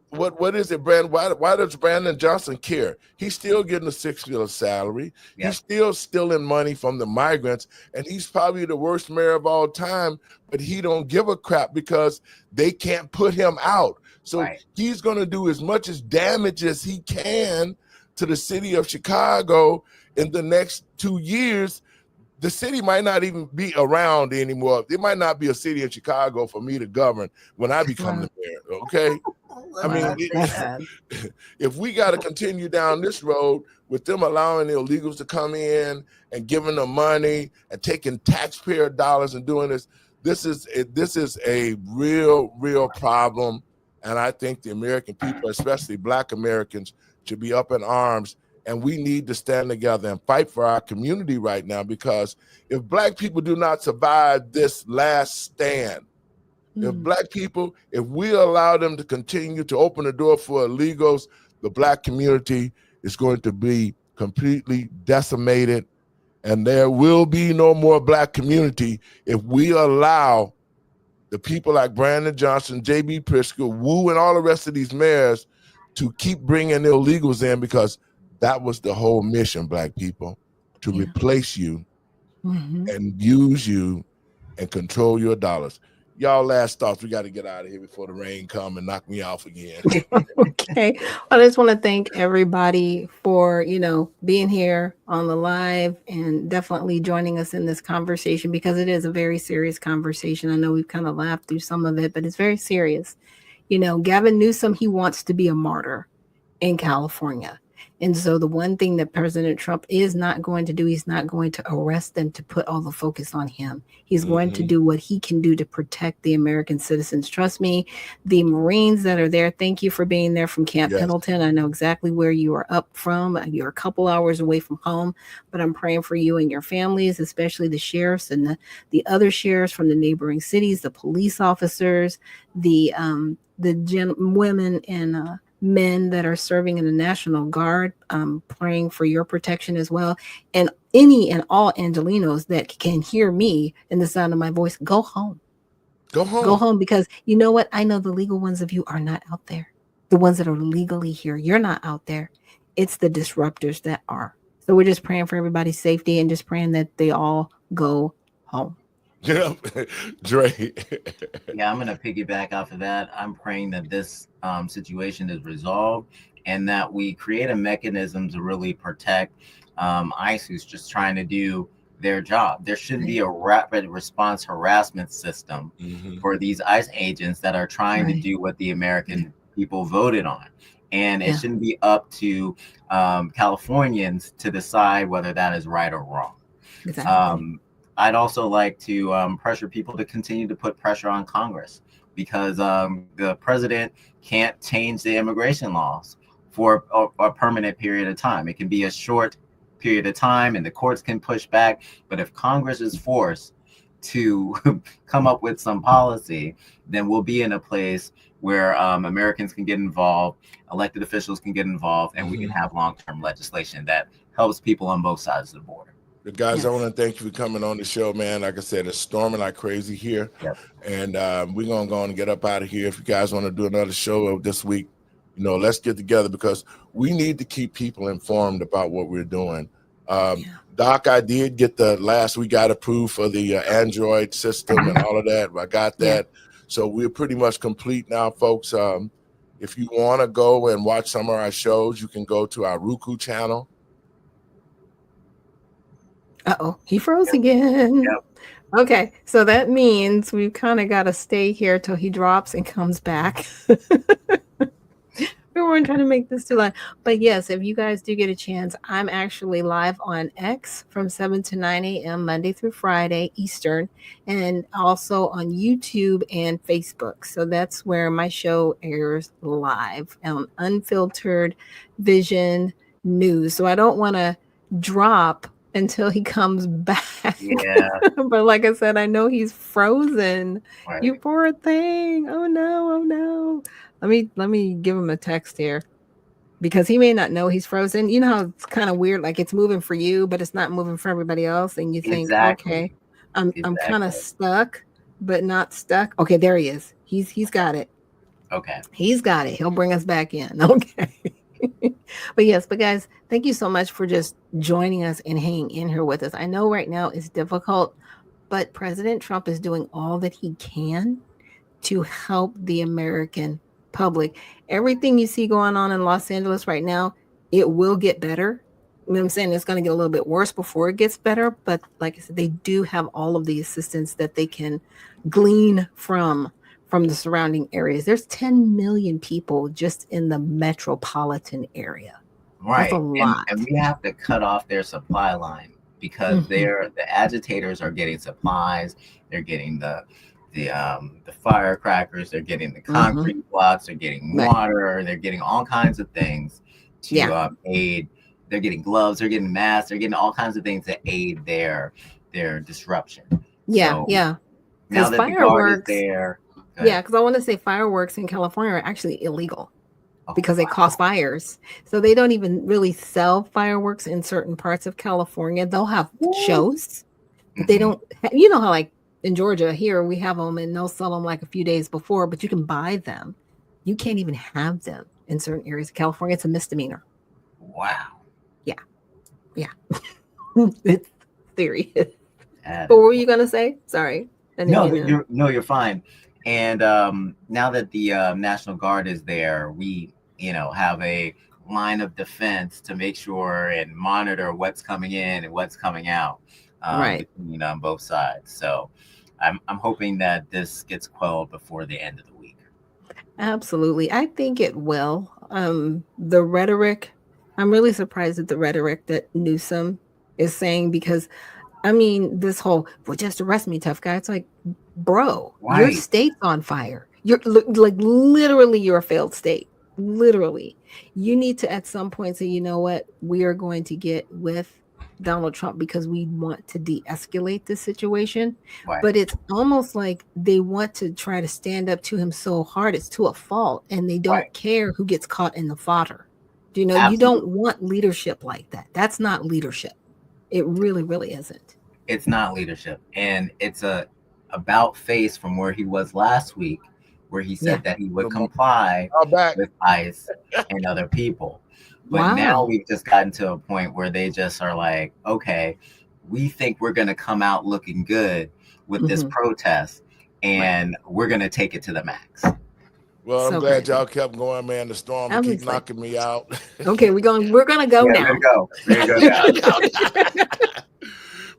S1: what is it, Brandon? Why does Brandon Johnson care? He's still getting a $6 salary. He's still stealing money from the migrants, and he's probably the worst mayor of all time, but he don't give a crap because they can't put him out. So he's going to do as much as damage as he can to the city of Chicago in the next 2 years. the city might not even be around anymore. It might not be a city in Chicago for me to govern when I become the mayor. Okay. I mean, if we got to continue down this road with them allowing the illegals to come in and giving them money and taking taxpayer dollars and doing this, this is a real problem. And I think the American people, especially Black Americans, should be up in arms. And we need to stand together and fight for our community right now, because if Black people do not survive this last stand, if Black people, if we allow them to continue to open the door for illegals, the Black community is going to be completely decimated, and there will be no more Black community if we allow the people like Brandon Johnson, J.B. Pritzker, Wu, and all the rest of these mayors to keep bringing illegals in, because that was the whole mission, Black people, to replace you and use you and control your dollars. Y'all last thoughts. We got to get out of here before the rain come and knock me off again.
S7: Okay. I just want to thank everybody for, being here on the live and definitely joining us in this conversation, because it is a very serious conversation. I know we've kind of laughed through some of it, but it's very serious. Gavin Newsom, he wants to be a martyr in California. And so the one thing that President Trump is not going to do, he's not going to arrest them to put all the focus on him. He's going to do what he can do to protect the American citizens. Trust me, the Marines that are there, thank you for being there from Camp Pendleton. I know exactly where you are up from. You're a couple hours away from home, but I'm praying for you and your families, especially the sheriffs and the other sheriffs from the neighboring cities, the police officers, the women and men that are serving in the National Guard. Praying for your protection as well. And any and all Angelinos that can hear me in the sound of my voice, go home.
S1: Go home.
S7: Go home, because you know what? I know the legal ones of you are not out there. The ones that are legally here, you're not out there. It's the disruptors that are. So we're just praying for everybody's safety and just praying that they all go home.
S1: Yeah, Dre.
S2: Yeah, I'm going to piggyback off of that. I'm praying that this situation is resolved and that we create a mechanism to really protect ICE, who's just trying to do their job. There shouldn't be a rapid response harassment system for these ICE agents that are trying to do what the American people voted on. And it shouldn't be up to Californians to decide whether that is right or wrong.
S7: Exactly.
S2: I'd also like to pressure people to continue to put pressure on Congress, because the president can't change the immigration laws for a permanent period of time. It can be a short period of time and the courts can push back. But if Congress is forced to come up with some policy, then we'll be in a place where Americans can get involved, elected officials can get involved, and we can have long-term legislation that helps people on both sides of the border.
S1: Guys, I want to thank you for coming on the show, man. Like I said, it's storming like crazy here. And we're going to go on and get up out of here. If you guys want to do another show this week, let's get together, because we need to keep people informed about what we're doing. Doc, I did get we got approved for the Android system and all of that. I got that. So we're pretty much complete now, folks. If you want to go and watch some of our shows, you can go to our Roku channel.
S7: Uh-oh, he froze again. Okay, so that means we've kind of got to stay here till he drops and comes back. We weren't trying to make this too long. But yes, if you guys do get a chance, I'm actually live on X from 7 to 9 a.m. Monday through Friday Eastern, and also on YouTube and Facebook. So that's where my show airs live on Unfiltered Vision News. So I don't want to drop until he comes back. But like I said, I know he's frozen. You poor thing. Oh no. Let me give him a text here, because he may not know he's frozen. You know how it's kind of weird, like it's moving for you, but it's not moving for everybody else. And you think, okay, I'm kind of stuck, but not stuck. Okay, there he is. He's got it.
S2: Okay.
S7: He's got it. He'll bring us back in. Okay. But guys, thank you so much for just joining us and hanging in here with us. I know right now it's difficult, but President Trump is doing all that he can to help the American public. Everything you see going on in Los Angeles right now, it will get better. You know what I'm saying? It's going to get a little bit worse before it gets better. But like I said, they do have all of the assistance that they can glean from the surrounding areas. There's 10 million people just in the metropolitan area.
S2: Right.
S7: That's a lot.
S2: And we have to cut off their supply line because the agitators are getting supplies. They're getting the firecrackers. They're getting the concrete blocks. They're getting water. They're getting all kinds of things to aid. They're getting gloves. They're getting masks. They're getting all kinds of things to aid their disruption.
S7: Yeah,
S2: So
S7: yeah.
S2: now that the guard is there.
S7: Yeah, because I want to say fireworks in California are actually illegal because they cause fires. So they don't even really sell fireworks in certain parts of California. They'll have shows, but they don't. You know how like in Georgia here we have them and they'll sell them like a few days before, but you can buy them. You can't even have them in certain areas of California. It's a misdemeanor.
S2: Wow.
S7: Yeah. It's serious. But what were you gonna say? Sorry.
S2: No, you're fine. And now that the National Guard is there, we have a line of defense to make sure and monitor what's coming in and what's coming out, between on both sides. So I'm hoping that this gets quelled before the end of the week.
S7: Absolutely. I think it will. The rhetoric, I'm really surprised at the rhetoric that Newsom is saying because, I mean, this whole, well, just arrest me, tough guy. It's like, bro, your state's on fire. You're like literally you're a failed state. Literally. You need to at some point say, you know what, we are going to get with Donald Trump because we want to de-escalate this situation. But it's almost like they want to try to stand up to him so hard it's to a fault and they don't care who gets caught in the fodder. You know, you don't want leadership like that. That's not leadership. It really, really isn't.
S2: It's not leadership. And it's a about face from where he was last week, where he said that he would comply with ICE and other people. But now we've just gotten to a point where they just are like, okay, we think we're going to come out looking good with this protest and we're going to take it to the max.
S1: Well, I'm glad y'all kept going, man. The storm keep knocking me out.
S7: Okay, we're gonna go now.
S2: We're gonna go.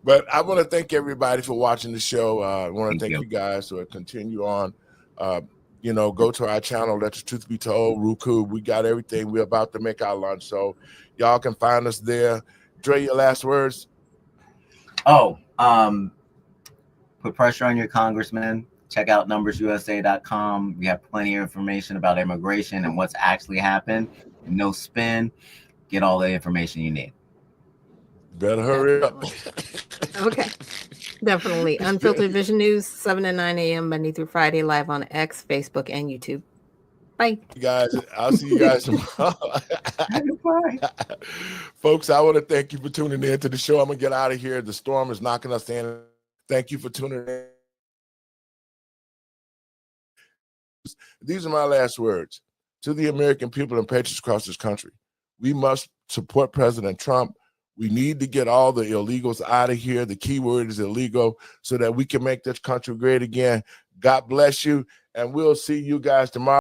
S1: But I want to thank everybody for watching the show. I want to thank you guys for continue on. Go to our channel, Let the Truth Be Told, Roku. We got everything. We're about to make our lunch, so y'all can find us there. Dre, your last words?
S2: Put pressure on your congressman. Check out numbersusa.com. We have plenty of information about immigration and what's actually happened. No spin. Get all the information you need.
S1: Better hurry up.
S7: Okay. Definitely. Unfiltered Vision News, 7 to 9 a.m. Monday through Friday, live on X, Facebook, and YouTube. Bye.
S1: You guys, I'll see you guys tomorrow. Folks, I want to thank you for tuning in to the show. I'm going to get out of here. The storm is knocking us in. Thank you for tuning in. These are my last words. To the American people and patriots across this country, we must support President Trump. We need to get all the illegals out of here. The key word is illegal, so that we can make this country great again. God bless you, and we'll see you guys tomorrow.